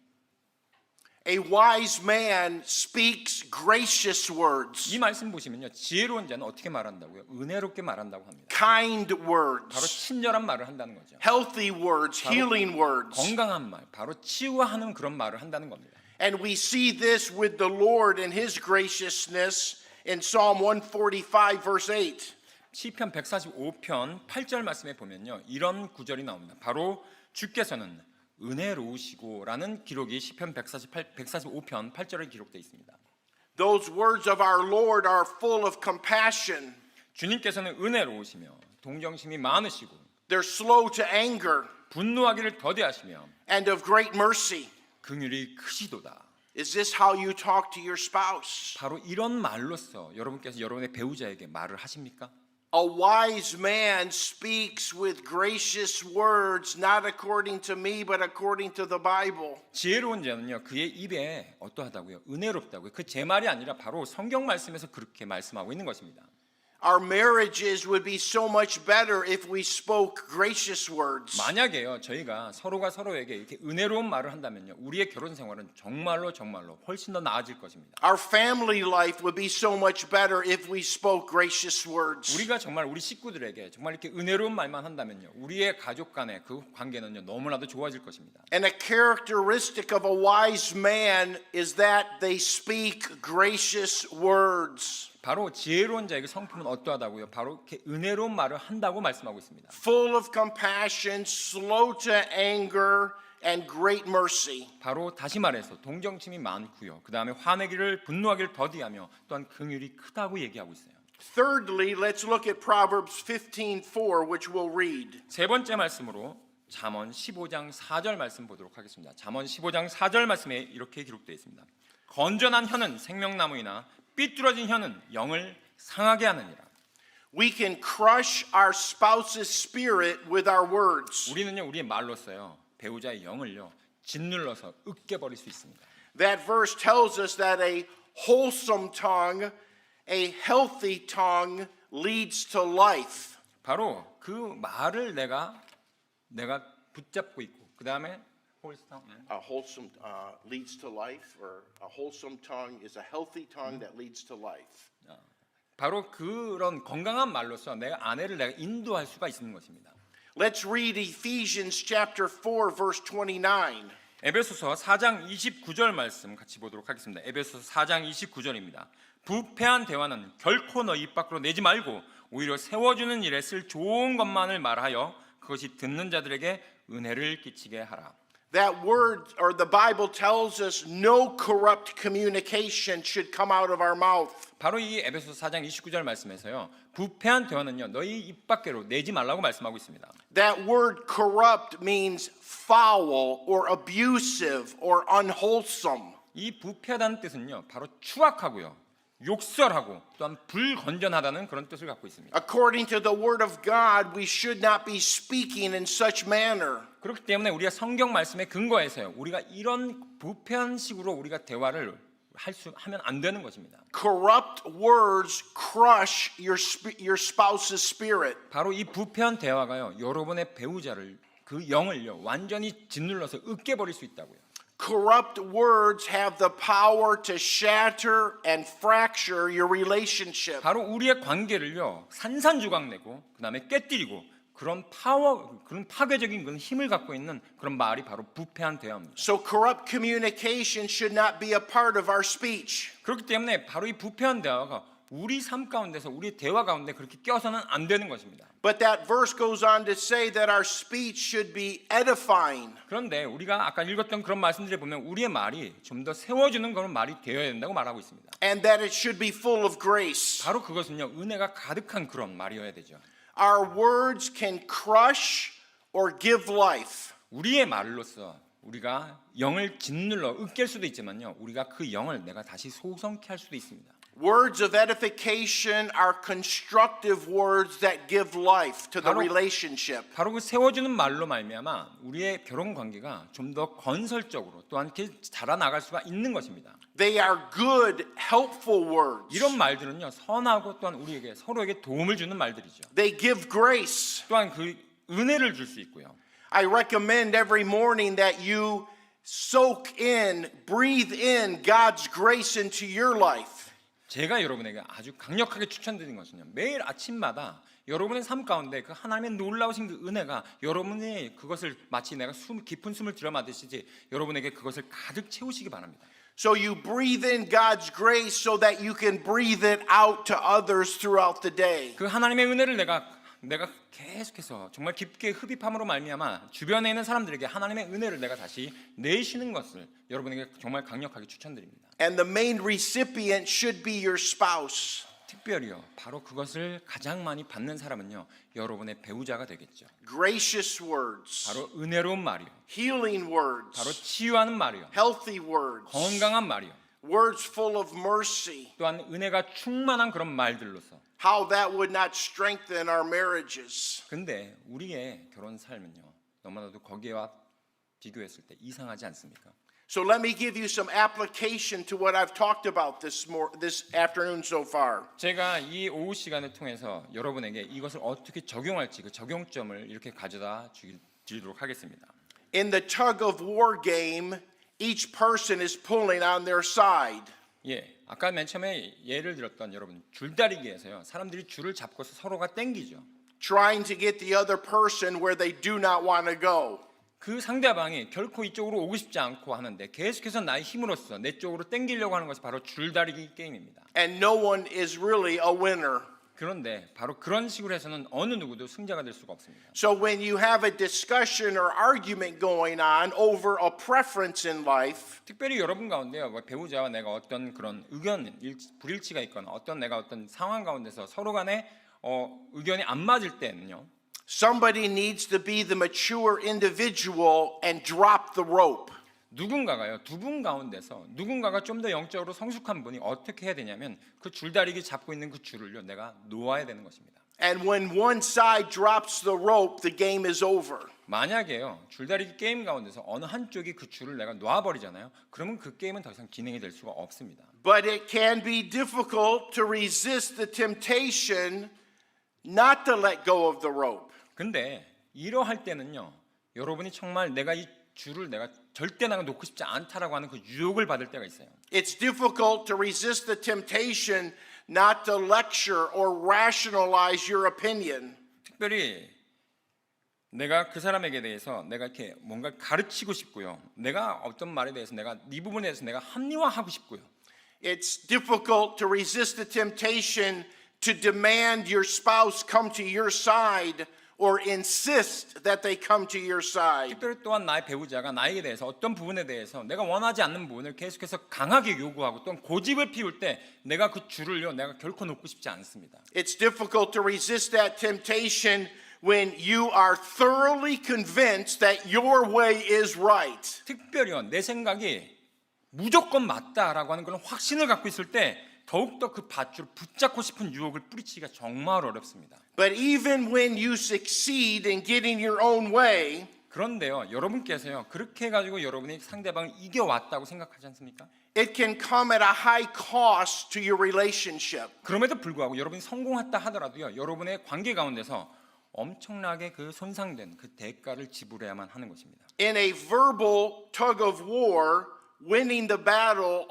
A wise man speaks gracious words, 이 말씀 보시면요, 지혜로운 자는 어떻게 말한다고요? 은혜롭게 말한다고 합니다. kind 바로 words, 친절한 말을 한다는 거죠. healthy words, healing words. 건강한 말, 바로 치유하는 그런 말을 한다는 겁니다. And we see this with the Lord and his graciousness in Psalm 145 verse 8. 시편 145편 8절 말씀에 보면요, 이런 구절이 나옵니다. 바로 주께서는 은혜로우시고라는 기록이 시편 145편 8절에 기록되어 있습니다. Those words of our Lord are full of compassion. 주님께서는 은혜로우시며 동정심이 많으시고 They're slow to anger 분노하기를 더디하시며 and of great mercy. 긍휼이 크시도다. Is this how you talk to your spouse? 바로 이런 말로써 여러분께서 여러분의 배우자에게 말을 하십니까? A wise man speaks with gracious words, not according to me, but according to the Bible. 지혜로운 자는요 그의 입에 어떠하다고요? 은혜롭다고요. 그 제 말이 아니라 바로 성경 말씀에서 그렇게 말씀하고 있는 것입니다. Our marriages would be so much better if we spoke gracious words. 만약에요 저희가 서로가 서로에게 이렇게 은혜로운 말을 한다면요 우리의 결혼 생활은 정말로 훨씬 더 나아질 것입니다. Our family life would be so much better if we spoke gracious words. 우리가 정말 우리 식구들에게 정말 이렇게 은혜로운 말만 한다면요 우리의 가족 간의 그 관계는요 너무나도 좋아질 것입니다. And a characteristic of a wise man is that they speak gracious words. 바로 지혜로운 자에게 성품은 어떠하다고요? 바로 이렇게 은혜로운 말을 한다고 말씀하고 있습니다. Full of compassion, slow to anger, and great mercy. 바로 다시 말해서 동정심이 많고요. 그 다음에 화내기를 분노하기를 더디하며 또한 긍휼이 크다고 얘기하고 있어요. Thirdly, let's look at Proverbs 15:4, which we'll read. 세 번째 말씀으로 잠언 15장 4절 말씀 보도록 하겠습니다. 잠언 15장 4절 말씀에 이렇게 기록되어 있습니다. 건전한 혀는 생명나무이나 삐뚤어진 혀는 영을 상하게 하느니라. We can crush our spouse's spirit with our words. 우리는요 우리의 말로써요 배우자의 영을요 짓눌러서 으깨버릴 수 있습니다. That verse tells us that a wholesome tongue, a healthy tongue leads to life. 바로 그 말을 내가 붙잡고 있고 그 다음에 A wholesome leads to life, or a wholesome tongue is a healthy tongue that leads to life. 바로 그런 건강한 말로써 내가 아내를 내가 인도할 수가 있는 것입니다. Let's read Ephesians chapter 4 verse 29. 에베소서 4장 29절 말씀 같이 보도록 하겠습니다. 에베소서 4장 29절입니다. 부패한 대화는 결코 너 입 밖으로 내지 말고 오히려 세워주는 일에 쓸 좋은 것만을 말하여 그것이 듣는 자들에게 은혜를 끼치게 하라. That word, or the Bible tells us, no corrupt communication should come out of our mouth. 바로 이 에베소 4장 29절 말씀에서요. 부패한 대화는요. 너희 입 밖으로 내지 말라고 말씀하고 있습니다. That word corrupt means foul or abusive or unwholesome. 이 부패하다는 뜻은요. 바로 추악하고요. 욕설하고 또한 불건전하다는 그런 뜻을 갖고 있습니다. According to the word of God, we should not be speaking in such manner. 그렇기 때문에 우리가 성경 말씀에 근거해서요. 우리가 이런 부패한 식으로 우리가 대화를 하면 안 되는 것입니다. Corrupt words crush your spouse's spirit. 바로 이 부패한 대화가요. 여러분의 배우자를 그 영을요. 완전히 짓눌러서 으깨버릴 수 있다고요. Corrupt words have the power to shatter and fracture your relationship. 바로 우리의 관계를요. 산산조각내고 그다음에 깨뜨리고 그런 파괴적인 그런 힘을 갖고 있는 그런 말이 바로 부패한 대화입니다. So corrupt communication should not be a part of our speech. 그렇기 때문에 바로 이 부패한 대화가 우리 삶 가운데서 우리 대화 가운데 그렇게 껴서는 안 되는 것입니다. But that verse goes on to say that our speech should be edifying. 그런데 우리가 아까 읽었던 그런 말씀들에 보면 우리의 말이 좀 더 세워주는 그런 말이 되어야 된다고 말하고 있습니다. And that it should be full of grace. 바로 그것은요. 은혜가 가득한 그런 말이어야 되죠. Our words can crush or give life. 우리의 말로써 우리가 영을 짓눌러 으깰 수도 있지만요. 우리가 그 영을 내가 다시 소성케 할 수도 있습니다. Words of edification are constructive words that give life to the relationship. 바로 그 세워주는 말로 말미암아 우리의 결혼 관계가 좀 더 건설적으로 또한 이렇게 자라나갈 수가 있는 것입니다. They are good, helpful words. 이런 말들은요 선하고 또한 우리에게 서로에게 도움을 주는 말들이죠. They give grace. 또한 그 은혜를 줄 수 있고요. I recommend every morning that you soak in, breathe in God's grace into your life. 제가 여러분에게 아주 강력하게 추천드리는 것은요. 매일 아침마다 여러분의 삶 가운데 그 하나님의 놀라우신 그 은혜가 여러분이 그것을 마치 내가 깊은 숨을 들여마시지 여러분에게 그것을 가득 채우시기 바랍니다. So you breathe in God's grace so that you can breathe it out to others throughout the day. 그 하나님의 은혜를 내가 계속해서 정말 깊게 흡입함으로 말미암아 주변에 있는 사람들에게 하나님의 은혜를 내가 다시 내쉬는 것을 여러분에게 정말 강력하게 추천드립니다. And the main recipient should be your spouse. 특별히요. 바로 그것을 가장 많이 받는 사람은요. 여러분의 배우자가 되겠죠. Gracious words. 바로 은혜로운 말이요. Healing words. 바로 치유하는 말이요. Healthy words. 건강한 말이요. Words full of mercy. 또한 은혜가 충만한 그런 말들로서 How that would not strengthen our marriages. 근데 우리의 결혼 삶은요. 너무나도 거기와 비교했을 때 이상하지 않습니까? So let me give you some application to what I've talked about this afternoon so far. 제가 이 오후 시간을 통해서 여러분에게 이것을 어떻게 적용할지 그 적용점을 이렇게 가져다 드리도록 하겠습니다. In the tug of war game, each person is pulling on their side. 예, 아까 맨 처음에 예를 들었던 여러분 줄다리기에서요. 사람들이 줄을 잡고서 서로가 땡기죠. Trying to get the other person where they do not want to go. 그 상대방이 결코 이쪽으로 오고 싶지 않고 하는데 계속해서 나의 힘으로써 내 쪽으로 땡기려고 하는 것이 바로 줄다리기 게임입니다. And no one is really a winner. 그런데 바로 그런 식으로 해서는 어느 누구도 승자가 될 수가 없습니다. So when you have a discussion or argument going on over a preference in life, 특별히 여러분 가운데요, 배우자와 내가 어떤 그런 불일치가 있거나 내가 어떤 상황 가운데서 서로 간에 의견이 안 맞을 때는요. somebody needs to be the mature individual and drop the rope. 누군가가요, 두 분 가운데서 누군가가 좀 더 영적으로 성숙한 분이 어떻게 해야 되냐면 그 줄다리기 잡고 있는 그 줄을요, 내가 놓아야 되는 것입니다. And when one side drops the rope, the game is over. 만약에요, 줄다리기 게임 가운데서 어느 한쪽이 그 줄을 내가 놓아버리잖아요. 그러면 그 게임은 더 이상 진행이 될 수가 없습니다. But it can be difficult to resist the temptation not to let go of the rope. 근데 이러할 때는요, 여러분이 정말 내가 이 줄을 내가 절대 내가 놓고 싶지 않다라고 하는 그 유혹을 받을 때가 있어요. It's difficult to resist the temptation not to lecture or rationalize your opinion. 특별히 내가 그 사람에게 대해서 내가 이렇게 뭔가 가르치고 싶고요. 내가 어떤 말에 대해서 내가 네 부분에 대해서 내가 합리화하고 싶고요. It's difficult to resist the temptation to demand your spouse come to your side or insist that they come to your side. 특별히 또한 나의 배우자가 나에게 대해서 어떤 부분에 대해서 내가 원하지 않는 부분을 계속해서 강하게 요구하고 또한 고집을 피울 때 내가 그 줄을요 내가 결코 놓고 싶지 않습니다. It's difficult to resist that temptation when you are thoroughly convinced that your way is right. 특별히요 내 생각이 무조건 맞다라고 하는 그런 확신을 갖고 있을 때 더욱더 그 밧줄을 붙잡고 싶은 유혹을 뿌리치기가 정말 어렵습니다. But even when you succeed in getting your own way, 그런데요 여러분께서요 그렇게 해가지고 여러분이 상대방을 이겨왔다고 생각하지 않습니까? it can come at a high cost to your relationship. 그럼에도 불구하고 여러분이 성공했다 하더라도요 여러분의 관계 가운데서 엄청나게 그 손상된 그 대가를 지불해야만 하는 것입니다. In a verbal tug of war, winning the battle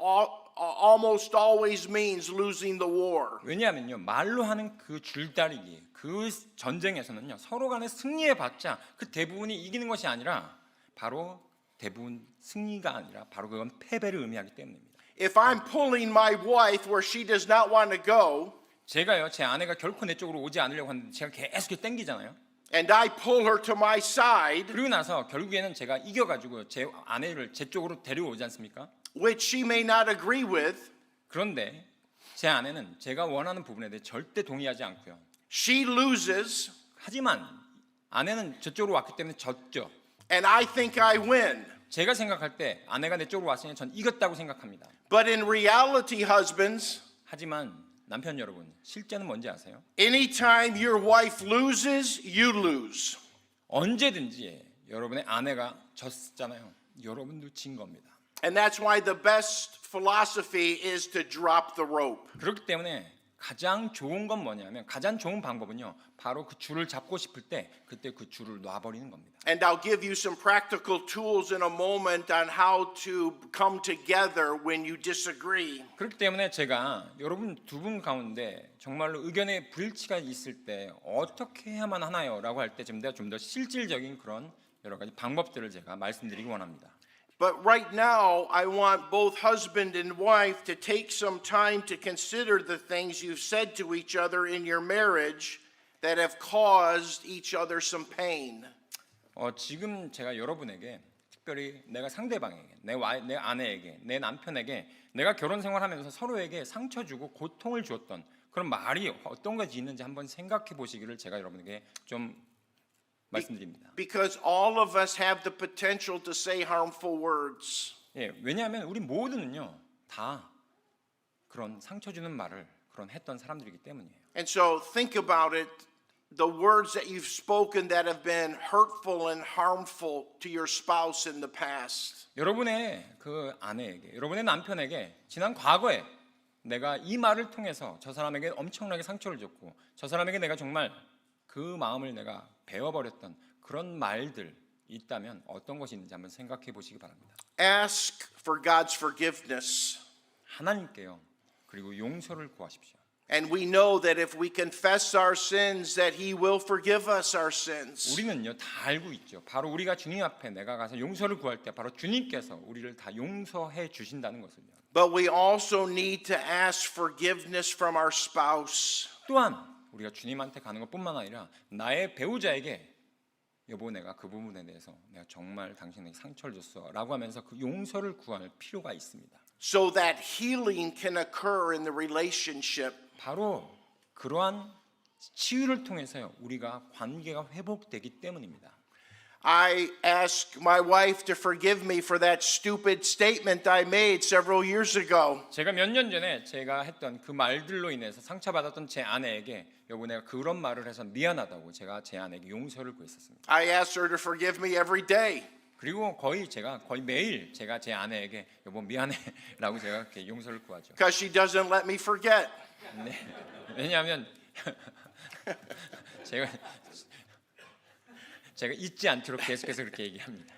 almost always means losing the war. 왜냐하면요 말로 하는 그 줄다리기 그 전쟁에서는요 서로 간에 승리해봤자 그 대부분이 이기는 것이 아니라 바로 대부분 승리가 아니라 바로 그건 패배를 의미하기 때문입니다. If I'm pulling my wife where she does not want to go, 제가요 제 아내가 결코 내 쪽으로 오지 않으려고 하는데 제가 계속 땡기잖아요. and I pull her to my side, 그리고 나서 결국에는 제가 이겨가지고 제 아내를 제 쪽으로 데려오지 않습니까? which she may not agree with, 그런데 제 아내는 제가 원하는 부분에 대해 절대 동의하지 않고요. she loses, 하지만 아내는 저쪽으로 왔기 때문에 졌죠. and I think I win. 제가 생각할 때 아내가 내 쪽으로 왔으니 전 이겼다고 생각합니다. But in reality, husbands, 하지만 남편 여러분, 실제는 뭔지 아세요? anytime your wife loses, you lose. 언제든지 여러분의 아내가 졌잖아요. 여러분도 진 겁니다. And that's why the best philosophy is to drop the rope. 그렇기 때문에 가장 좋은 건 뭐냐면 가장 좋은 방법은요. 바로 그 줄을 잡고 싶을 때 그때 그 줄을 놔버리는 겁니다. And I'll give you some practical tools in a moment on how to come together when you disagree. 그렇기 때문에 제가 여러분 두 분 가운데 정말로 의견의 불일치가 있을 때 어떻게 해야만 하나요? 라고 할 때 좀 더 실질적인 그런 여러 가지 방법들을 제가 말씀드리기 원합니다. But right now, I want both husband and wife to take some time to consider the things you've said to each other in your marriage that have caused each other some pain. 지금 제가 여러분에게 특별히 내가 상대방에게, 내 아내에게, 내 남편에게 내가 결혼 생활하면서 서로에게 상처 주고 고통을 주었던 그런 말이 어떤 것이 있는지 한번 생각해 보시기를 제가 여러분에게 좀 말씀드립니다. Because all of us have the potential to say harmful words. 예, 왜냐하면 우리 모두는요 다 그런 상처 주는 말을 그런 했던 사람들이기 때문이에요. And so think about it. The words that you've spoken that have been hurtful and harmful to your spouse in the past. 여러분의 그 아내에게, 여러분의 남편에게 지난 과거에 내가 이 말을 통해서 저 사람에게 엄청나게 상처를 줬고 저 사람에게 내가 정말 그 마음을 내가 베어버렸던 그런 말들 있다면 어떤 것이 있는지 한번 생각해 보시기 바랍니다. Ask for God's forgiveness. 하나님께요. 그리고 용서를 구하십시오. And we know that if we confess our sins that he will forgive us our sins. 우리는요 다 알고 있죠. 바로 우리가 주님 앞에 내가 가서 용서를 구할 때 바로 주님께서 우리를 다 용서해 주신다는 것을요. But we also need to ask forgiveness from our spouse. 또한 우리가 주님한테 가는 것뿐만 아니라 나의 배우자에게 여보 내가 그 부분에 대해서 내가 정말 당신에게 상처를 줬어라고 하면서 그 용서를 구할 필요가 있습니다. So that healing can occur in the relationship. 바로 그러한 치유를 통해서요 우리가 관계가 회복되기 때문입니다. I asked my wife to forgive me for that stupid statement I made several years ago. 제가 몇 년 전에 제가 했던 그 말들로 인해서 상처받았던 제 아내에게 여보 내가 그런 말을 해서 미안하다고 제가 제 아내에게 용서를 구했었습니다. I asked her to forgive me every day. 그리고 거의 매일 제가 제 아내에게 여보 미안해라고 제가 그렇게 용서를 구하죠. Because she doesn't let me forget. 네. 왜냐하면 제가 잊지 않도록 계속해서 그렇게 얘기합니다.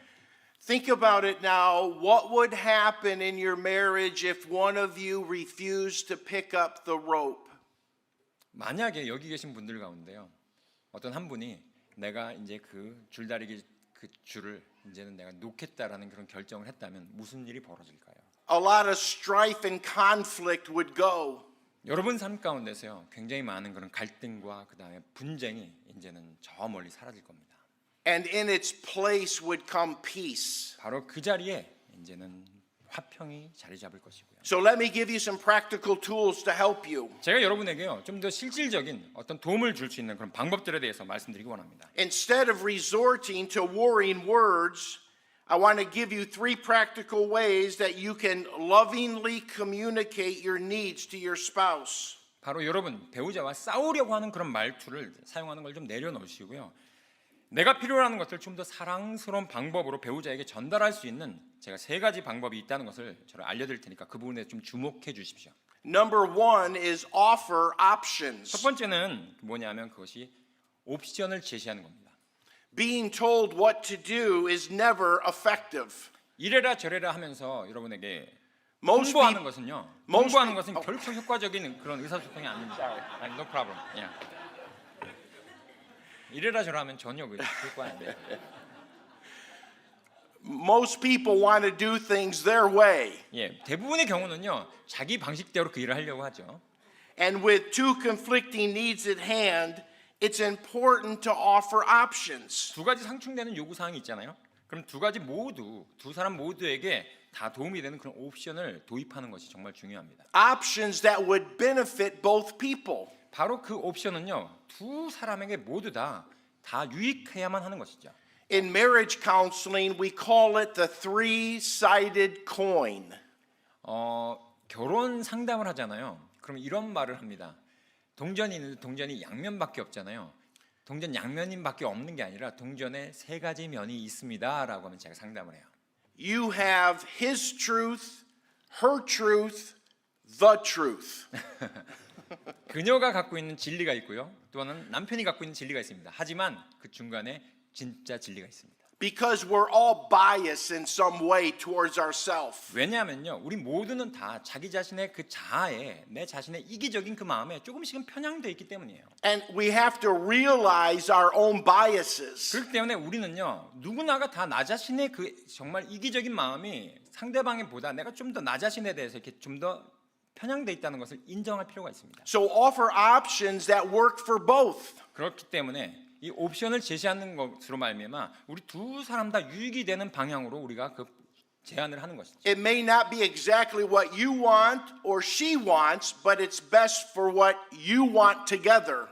Think about it now. What would happen in your marriage if one of you refused to pick up the rope? 만약에 여기 계신 분들 가운데요. 어떤 한 분이 내가 이제 그 줄다리기 그 줄을 이제는 내가 놓겠다라는 그런 결정을 했다면 무슨 일이 벌어질까요? a lot of strife and conflict would go. 여러분 삶 가운데서요 굉장히 많은 그런 갈등과 그 다음에 분쟁이 이제는 저 멀리 사라질 겁니다. And in its place would come peace. 바로 그 자리에 이제는 화평이 자리 잡을 것이고요. So let me give you some practical tools to help you. 제가 여러분에게요 좀 더 실질적인 어떤 도움을 줄 수 있는 그런 방법들에 대해서 말씀드리기 원합니다. Instead of resorting to warring words, I want to give you 3 practical ways that you can lovingly communicate your needs to your spouse. 바로 여러분 배우자와 싸우려고 하는 그런 말투를 사용하는 걸 좀 내려놓으시고요. 내가 필요로 하는 것을 좀 더 사랑스러운 방법으로 배우자에게 전달할 수 있는 제가 3가지 방법이 있다는 것을 저를 알려드릴 테니까 그 부분에 좀 주목해 주십시오. Number 1 is offer options. 첫 번째는 뭐냐면 그것이 옵션을 제시하는 겁니다. Being told what to do is never effective. 이래라 저래라 하면서 여러분에게 Most 홍보하는 peop- 것은요. most 홍보하는 peop- 것은 결코 효과적인 그런 의사소통이 아닙니다. No problem. Yeah. 이래라 저래라 하면 전혀 그 효과가 안 돼요. Most people want to do things their way. 예, 대부분의 경우는요. 자기 방식대로 그 일을 하려고 하죠. And with 2 conflicting needs at hand, it's important to offer options. 2가지 상충되는 요구 사항이 있잖아요. 그럼 2가지 모두 두 사람 모두에게 다 도움이 되는 그런 옵션을 도입하는 것이 정말 중요합니다. Options that would benefit both people. 바로 그 옵션은요. 두 사람에게 모두 다 유익해야만 하는 것이죠. In marriage counseling, we call it the 3-sided coin. 결혼 상담을 하잖아요. 그럼 이런 말을 합니다. 동전이 있는데 동전이 양면밖에 없잖아요. 동전 양면인밖에 없는 게 아니라 동전에 3가지 면이 있습니다라고 하면 제가 상담을 해요. You have his truth, her truth, the truth. 그녀가 갖고 있는 진리가 있고요. 또는 남편이 갖고 있는 진리가 있습니다. 하지만 그 중간에 진짜 진리가 있습니다. Because we're all biased in some way towards ourselves. 왜냐하면요, 우리 모두는 다 자기 자신의 그 자아에 내 자신의 이기적인 그 마음에 조금씩은 편향되어 있기 때문이에요. And we have to realize our own biases. 그렇기 때문에 우리는요, 누구나가 다 나 자신의 그 정말 이기적인 마음이 상대방보다 내가 좀 더 나 자신에 대해서 이렇게 좀 더 편향되어 있다는 것을 인정할 필요가 있습니다. So offer options that work for both. 그렇기 때문에 이 옵션을 제시하는 것으로 말미암아 우리 두 사람 다 유익이 되는 방향으로 우리가 그 제안을 하는 것이죠. It may not be exactly what you want or she wants, but it's best for what you want together.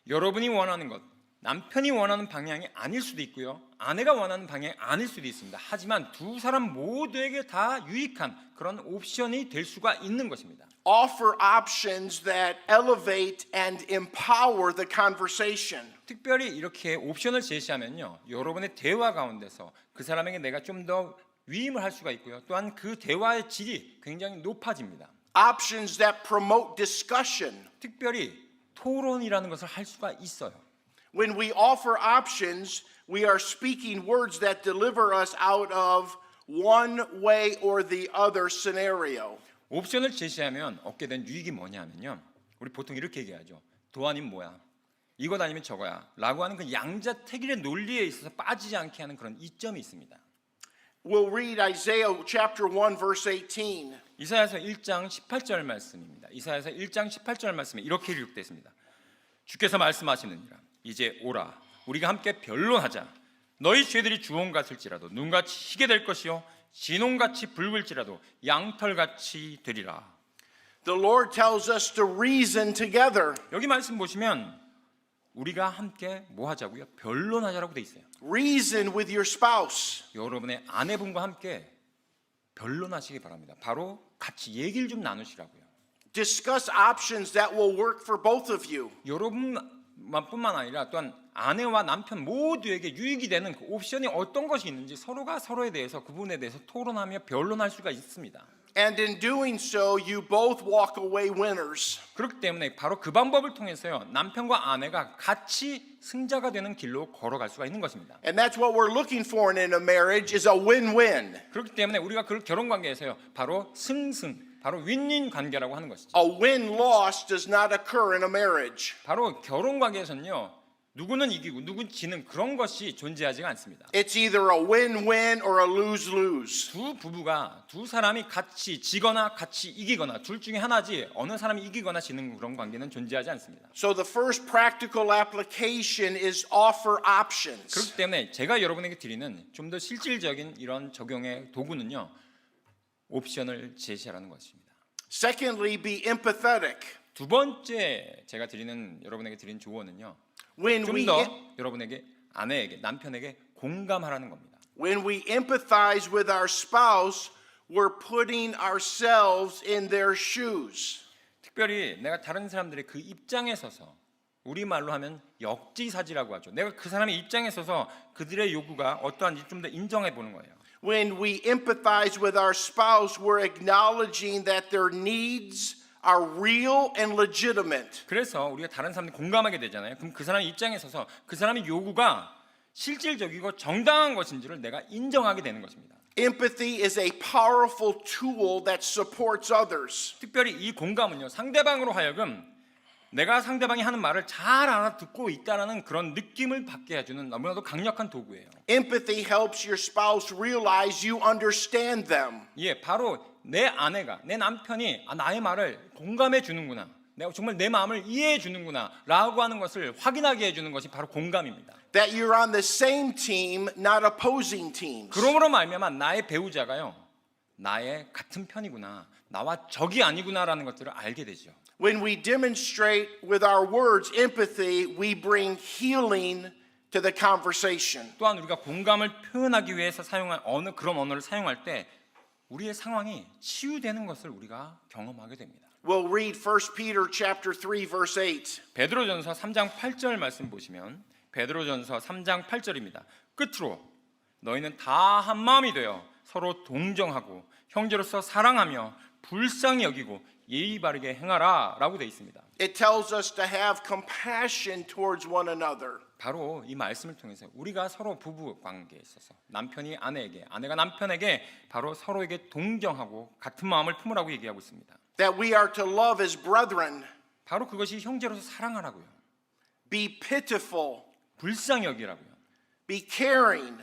여러분이 원하는 것, 남편이 원하는 방향이 아닐 수도 있고요. 아내가 원하는 방향이 아닐 수도 있습니다. 하지만 두 사람 모두에게 다 유익한 그런 옵션이 될 수가 있는 것입니다. Offer options that elevate and empower the conversation. 특별히 이렇게 옵션을 제시하면요, 여러분의 대화 가운데서 그 사람에게 내가 좀 더 위임을 할 수가 있고요. 또한 그 대화의 질이 굉장히 높아집니다. Options that promote discussion. 특별히 토론이라는 것을 할 수가 있어요. When we offer options, we are speaking words that deliver us out of one way or the other scenario. 옵션을 제시하면 얻게 된 유익이 뭐냐면요, 우리 보통 이렇게 얘기하죠. 도안이면 뭐야? 이것 아니면 저거야 라고 하는 그 양자택일의 논리에 있어서 빠지지 않게 하는 그런 이점이 있습니다. We'll read Isaiah chapter 1 verse 18. 이사야서 1장 18절 말씀입니다. 이사야서 1장 18절 말씀에 이렇게 기록되어 있습니다. 주께서 말씀하시느니라. 이제 오라 우리가 함께 변론하자. 너희 죄들이 주홍 같을지라도 눈같이 희게 될 것이요 진홍같이 붉을지라도 양털같이 되리라. The Lord tells us to reason together. 여기 말씀 보시면 우리가 함께 뭐 하자고요? 변론하자라고 돼 있어요. Reason with your spouse. 여러분의 아내분과 함께 변론하시기 바랍니다. 바로 같이 얘기를 좀 나누시라고요. Discuss options that will work for both of you. 여러분뿐만 아니라 또한 아내와 남편 모두에게 유익이 되는 그 옵션이 어떤 것이 있는지 서로가 서로에 대해서 그 부분에 대해서 토론하며 변론할 수가 있습니다. And in doing so, you both walk away winners. 그렇기 때문에 바로 그 방법을 통해서요, 남편과 아내가 같이 승자가 되는 길로 걸어갈 수가 있는 것입니다. And that's what we're looking for in a marriage is a win-win. 그렇기 때문에 우리가 그 결혼 관계에서요, 바로 승승, 바로 윈윈 관계라고 하는 것이죠. A win-loss does not occur in a marriage. 바로 결혼 관계에서는요, 누구는 이기고 누구는 지는 그런 것이 존재하지가 않습니다. It's either a win-win or a lose-lose. 두 부부가 두 사람이 같이 지거나 같이 이기거나 둘 중에 하나지 어느 사람이 이기거나 지는 그런 관계는 존재하지 않습니다. So the first practical application is offer options. 그렇기 때문에 제가 여러분에게 드리는 좀 더 실질적인 이런 적용의 도구는요, 옵션을 제시하라는 것입니다. Secondly, be empathetic. 두 번째 제가 여러분에게 드리는 조언은요, When 좀 we 더 여러분에게 아내에게 남편에게 공감하라는 겁니다. when we empathize with our spouse, we're putting ourselves in their shoes. 특별히 내가 다른 사람들의 그 입장에 서서, 우리 말로 하면 역지사지라고 하죠. 내가 그 사람의 입장에 서서 그들의 요구가 어떠한지 좀 더 인정해 보는 거예요. When we empathize with our spouse, we're acknowledging that their needs are real and legitimate. 그래서 우리가 다른 사람들 공감하게 되잖아요. 그럼 그 사람의 입장에 서서 그 사람의 요구가 실질적이고 정당한 것인지를 내가 인정하게 되는 것입니다. Empathy is a powerful tool that supports others. 특별히 이 공감은요, 상대방으로 하여금 내가 상대방이 하는 말을 잘 알아듣고 있다라는 그런 느낌을 받게 해주는 너무나도 강력한 도구예요. Empathy helps your spouse realize you understand them. 예, 바로 내 아내가, 내 남편이 나의 말을 공감해 주는구나, 내가 정말 내 마음을 이해해 주는구나 라고 하는 것을 확인하게 해주는 것이 바로 공감입니다. That you're on the same team, not opposing teams. 그러므로 말미암아 나의 배우자가요, 나의 같은 편이구나, 나와 적이 아니구나라는 것들을 알게 되죠. When we demonstrate with our words empathy, we bring healing to the conversation. 또한 우리가 공감을 표현하기 위해서 사용한 그런 언어를 사용할 때 우리의 상황이 치유되는 것을 우리가 경험하게 됩니다. We'll read 1 Peter chapter 3 verse 8. 베드로전서 3장 8절 말씀 보시면 베드로전서 3장 8절입니다. 끝으로 너희는 다 한 마음이 되어 서로 동정하고 형제로서 사랑하며 불쌍히 여기고 예의 바르게 행하라 라고 되어 있습니다. It tells us to have compassion towards one another. 바로 이 말씀을 통해서 우리가 서로 부부 관계에 있어서 남편이 아내에게, 아내가 남편에게 바로 서로에게 동정하고 같은 마음을 품으라고 얘기하고 있습니다. That we are to love as brethren. 바로 그것이 형제로서 사랑하라고요. Be pitiful. 불쌍히 여기라고요. Be caring.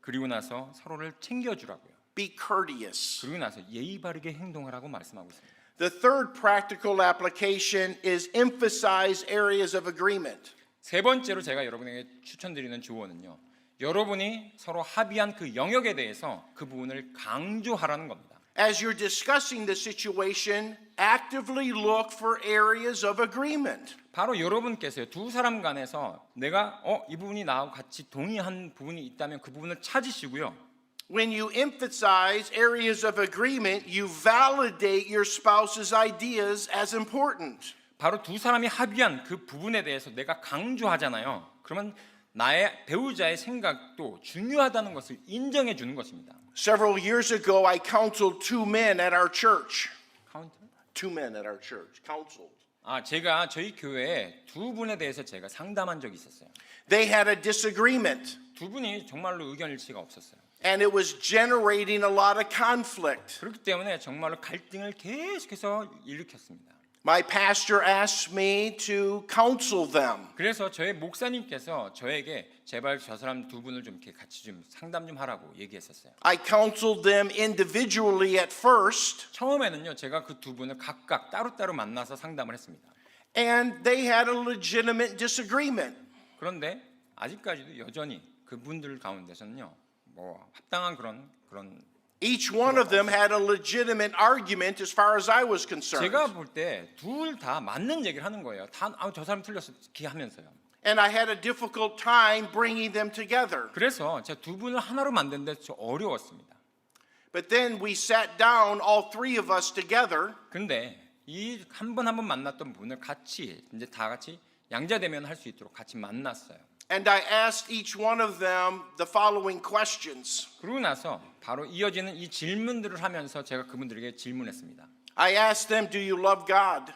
그리고 나서 서로를 챙겨주라고요. Be courteous. 그리고 나서 예의 바르게 행동하라고 말씀하고 있습니다. The third practical application is emphasize areas of agreement. 세 번째로 제가 여러분에게 추천드리는 조언은요, 여러분이 서로 합의한 그 영역에 대해서 그 부분을 강조하라는 겁니다. As you're discussing the situation, actively look for areas of agreement. 바로 여러분께서요, 두 사람 간에서 내가 이 부분이 나하고 같이 동의한 부분이 있다면 그 부분을 찾으시고요. When you emphasize areas of agreement, you validate your spouse's ideas as important. 바로 두 사람이 합의한 그 부분에 대해서 내가 강조하잖아요. 그러면 나의 배우자의 생각도 중요하다는 것을 인정해 주는 것입니다. Several years ago, I counseled two men at our church. 카운트? Two men at our church. Counseled. 제가 저희 교회에 두 분에 대해서 제가 상담한 적이 있었어요. They had a disagreement, 두 분이 정말로 의견 일치가 없었어요. and it was generating a lot of conflict. 그렇기 때문에 정말로 갈등을 계속해서 일으켰습니다. My pastor asked me to counsel them. 그래서 저희 목사님께서 저에게 제발 저 사람 두 분을 좀 이렇게 같이 좀 상담 좀 하라고 얘기했었어요. I counseled them individually at first, 처음에는요, 제가 그 두 분을 각각 따로따로 만나서 상담을 했습니다. and they had a legitimate disagreement. 그런데 아직까지도 여전히 그분들 가운데서는요, 합당한 그런 Each one of them had a legitimate argument as far as I was concerned. 제가 볼 때 둘 다 맞는 얘기를 하는 거예요. 저 사람 틀렸어 이렇게 하면서요. And I had a difficult time bringing them together. 그래서 제가 두 분을 하나로 만드는데 좀 어려웠습니다. But then we sat down, all three of us together, 근데 이 한 번 만났던 분을 같이 이제 다 같이 양자대면 할 수 있도록 같이 만났어요. and I asked each one of them the following questions. 그러고 나서 바로 이어지는 이 질문들을 하면서 제가 그분들에게 질문했습니다. I asked them, do you love God?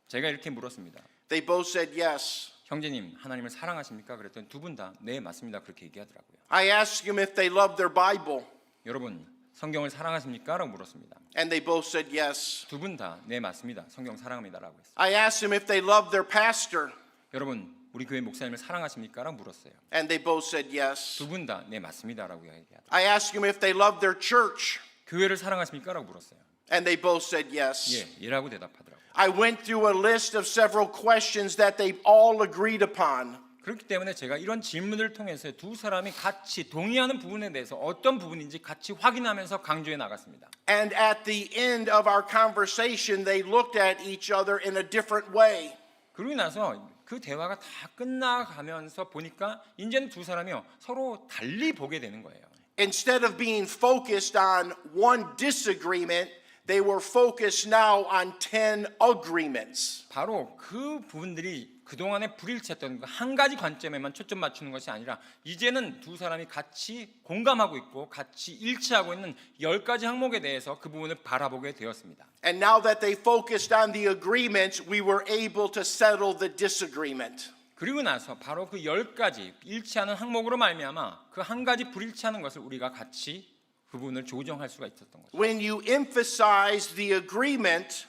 제가 이렇게 물었습니다. They both said yes. 형제님, 하나님을 사랑하십니까? 그랬더니 두 분 다 네, 맞습니다. 그렇게 얘기하더라고요. I asked them if they loved their Bible, 여러분, 성경을 사랑하십니까? 라고 물었습니다. and they both said yes. 두 분 다 네, 맞습니다. 성경 사랑합니다라고 했어요. I asked them if they loved their pastor, 여러분, 우리 교회 목사님을 사랑하십니까? 라고 물었어요. And they both said yes. 두 분 다 네 맞습니다라고 이야기하더라고요. I asked them if they loved their church, 교회를 사랑하십니까? 라고 물었어요. and they both said yes. 예, 예라고 대답하더라고요. I went through a list of several questions that they all agreed upon. 그렇기 때문에 제가 이런 질문을 통해서 두 사람이 같이 동의하는 부분에 대해서 어떤 부분인지 같이 확인하면서 강조해 나갔습니다. And at the end of our conversation, they looked at each other in a different way. 그러고 나서 그 대화가 다 끝나가면서 보니까 이제는 두 사람이요 서로 달리 보게 되는 거예요. Instead of being focused on one disagreement, they were focused now on 10 agreements. 바로 그 부분들이 그동안에 불일치했던 한 가지 관점에만 초점 맞추는 것이 아니라 이제는 두 사람이 같이 공감하고 있고 같이 일치하고 있는 10가지 항목에 대해서 그 부분을 바라보게 되었습니다. And now that they focused on the agreements, we were able to settle the disagreement. 그리고 나서 바로 그 10가지 일치하는 항목으로 말미암아 그 한 가지 불일치하는 것을 우리가 같이 그 부분을 조정할 수가 있었던 거죠. When you emphasize the agreement,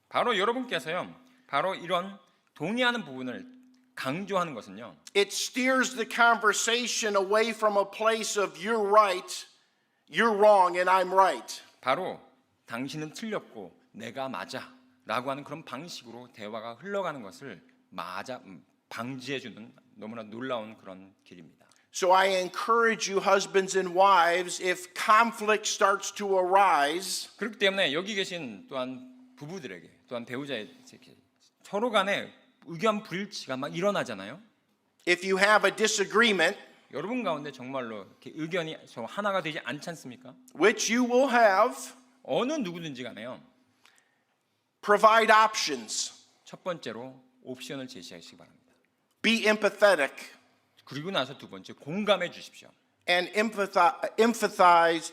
바로 여러분께서요 바로 이런 동의하는 부분을 강조하는 것은요 it steers the conversation away from a place of you're right, you're wrong, and I'm right. 바로 당신은 틀렸고 내가 맞아 라고 하는 그런 방식으로 대화가 흘러가는 것을 방지해주는 너무나 놀라운 그런 길입니다. So I encourage you, husbands and wives, if conflict starts to arise, 그렇기 때문에 여기 계신 또한 부부들에게 또한 배우자의 서로 간에 의견 불일치가 막 일어나잖아요. if you have a disagreement, 여러분 가운데 정말로 이렇게 의견이 좀 하나가 되지 않지 않습니까? which you will have, 어느 누구든지 간에요. provide options. 첫 번째로 옵션을 제시하시기 바랍니다. Be empathetic 그리고 나서 두 번째 공감해 주십시오. and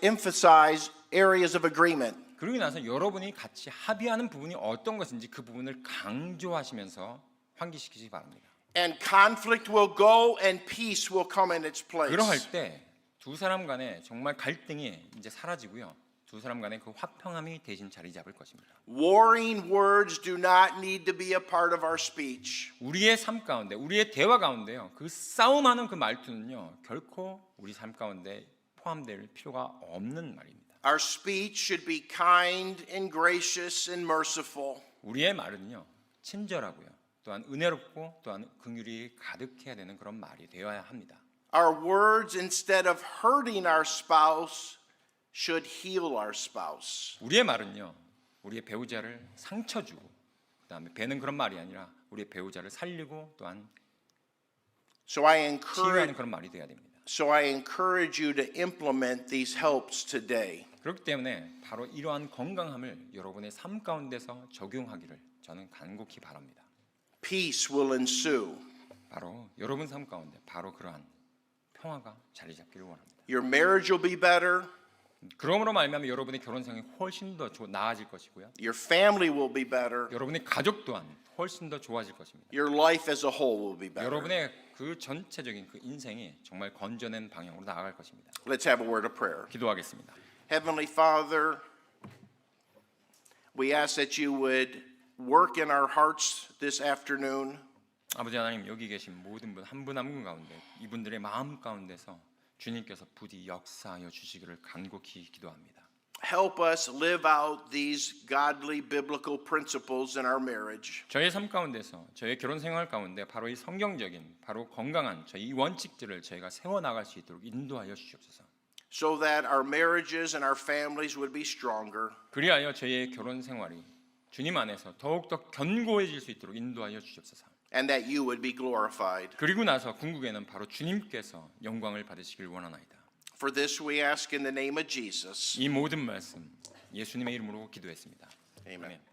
emphasize areas of agreement. 그러고 나서 여러분이 같이 합의하는 부분이 어떤 것인지 그 부분을 강조하시면서 환기시키시기 바랍니다. And conflict will go and peace will come in its place. 그러할 때 두 사람 간에 정말 갈등이 이제 사라지고요. 두 사람 간에 그 화평함이 대신 자리 잡을 것입니다. Warring words do not need to be a part of our speech. 우리의 삶 가운데, 우리의 대화 가운데요. 그 싸움하는 그 말투는요. 결코 우리 삶 가운데 포함될 필요가 없는 말입니다. Our speech should be kind and gracious and merciful. 우리의 말은요. 친절하고요. 또한 은혜롭고 또한 긍휼이 가득해야 되는 그런 말이 되어야 합니다. Our words, instead of hurting our spouse, should heal our spouse. 우리의 말은요. 우리의 배우자를 상처 주고 그다음에 배는 그런 말이 아니라 우리의 배우자를 살리고 또한 So I 치유하는 그런 말이 되어야 됩니다. encourage you to implement these helps today. 그렇기 때문에 바로 이러한 건강함을 여러분의 삶 가운데서 적용하기를 저는 간곡히 바랍니다. Peace will ensue. 바로 여러분 삶 가운데 바로 그러한 평화가 자리 잡기를 원합니다. Your marriage will be better. 그러므로 말미암아 여러분의 결혼 생활이 훨씬 더 나아질 것이고요. Your family will be better. 여러분의 가족 또한 훨씬 더 좋아질 것입니다. Your life as a whole will be better. 여러분의 그 전체적인 그 인생이 정말 건져낸 방향으로 나아갈 것입니다. Let's have a word of prayer. 기도하겠습니다. Heavenly Father, we ask that you would work in our hearts this afternoon. 아버지 하나님 여기 계신 모든 분 한 분 한 분 가운데 이분들의 마음 가운데서 주님께서 부디 역사하여 주시기를 간곡히 기도합니다. Help us live out these godly biblical principles in our marriage. 저의 삶 가운데서 저의 결혼 생활 가운데 바로 이 성경적인 바로 건강한 저희 이 원칙들을 저희가 세워 나갈 수 있도록 인도하여 주시옵소서. So that our marriages and our families would be stronger. 그리하여 저희의 결혼 생활이 주님 안에서 더욱더 견고해질 수 있도록 인도하여 주시옵소서. And that you would be glorified. 그리고 나서 궁극에는 바로 주님께서 영광을 받으시길 원하나이다. For this we ask in the name of Jesus. 이 모든 말씀 예수님의 이름으로 기도했습니다. Amen. 아멘.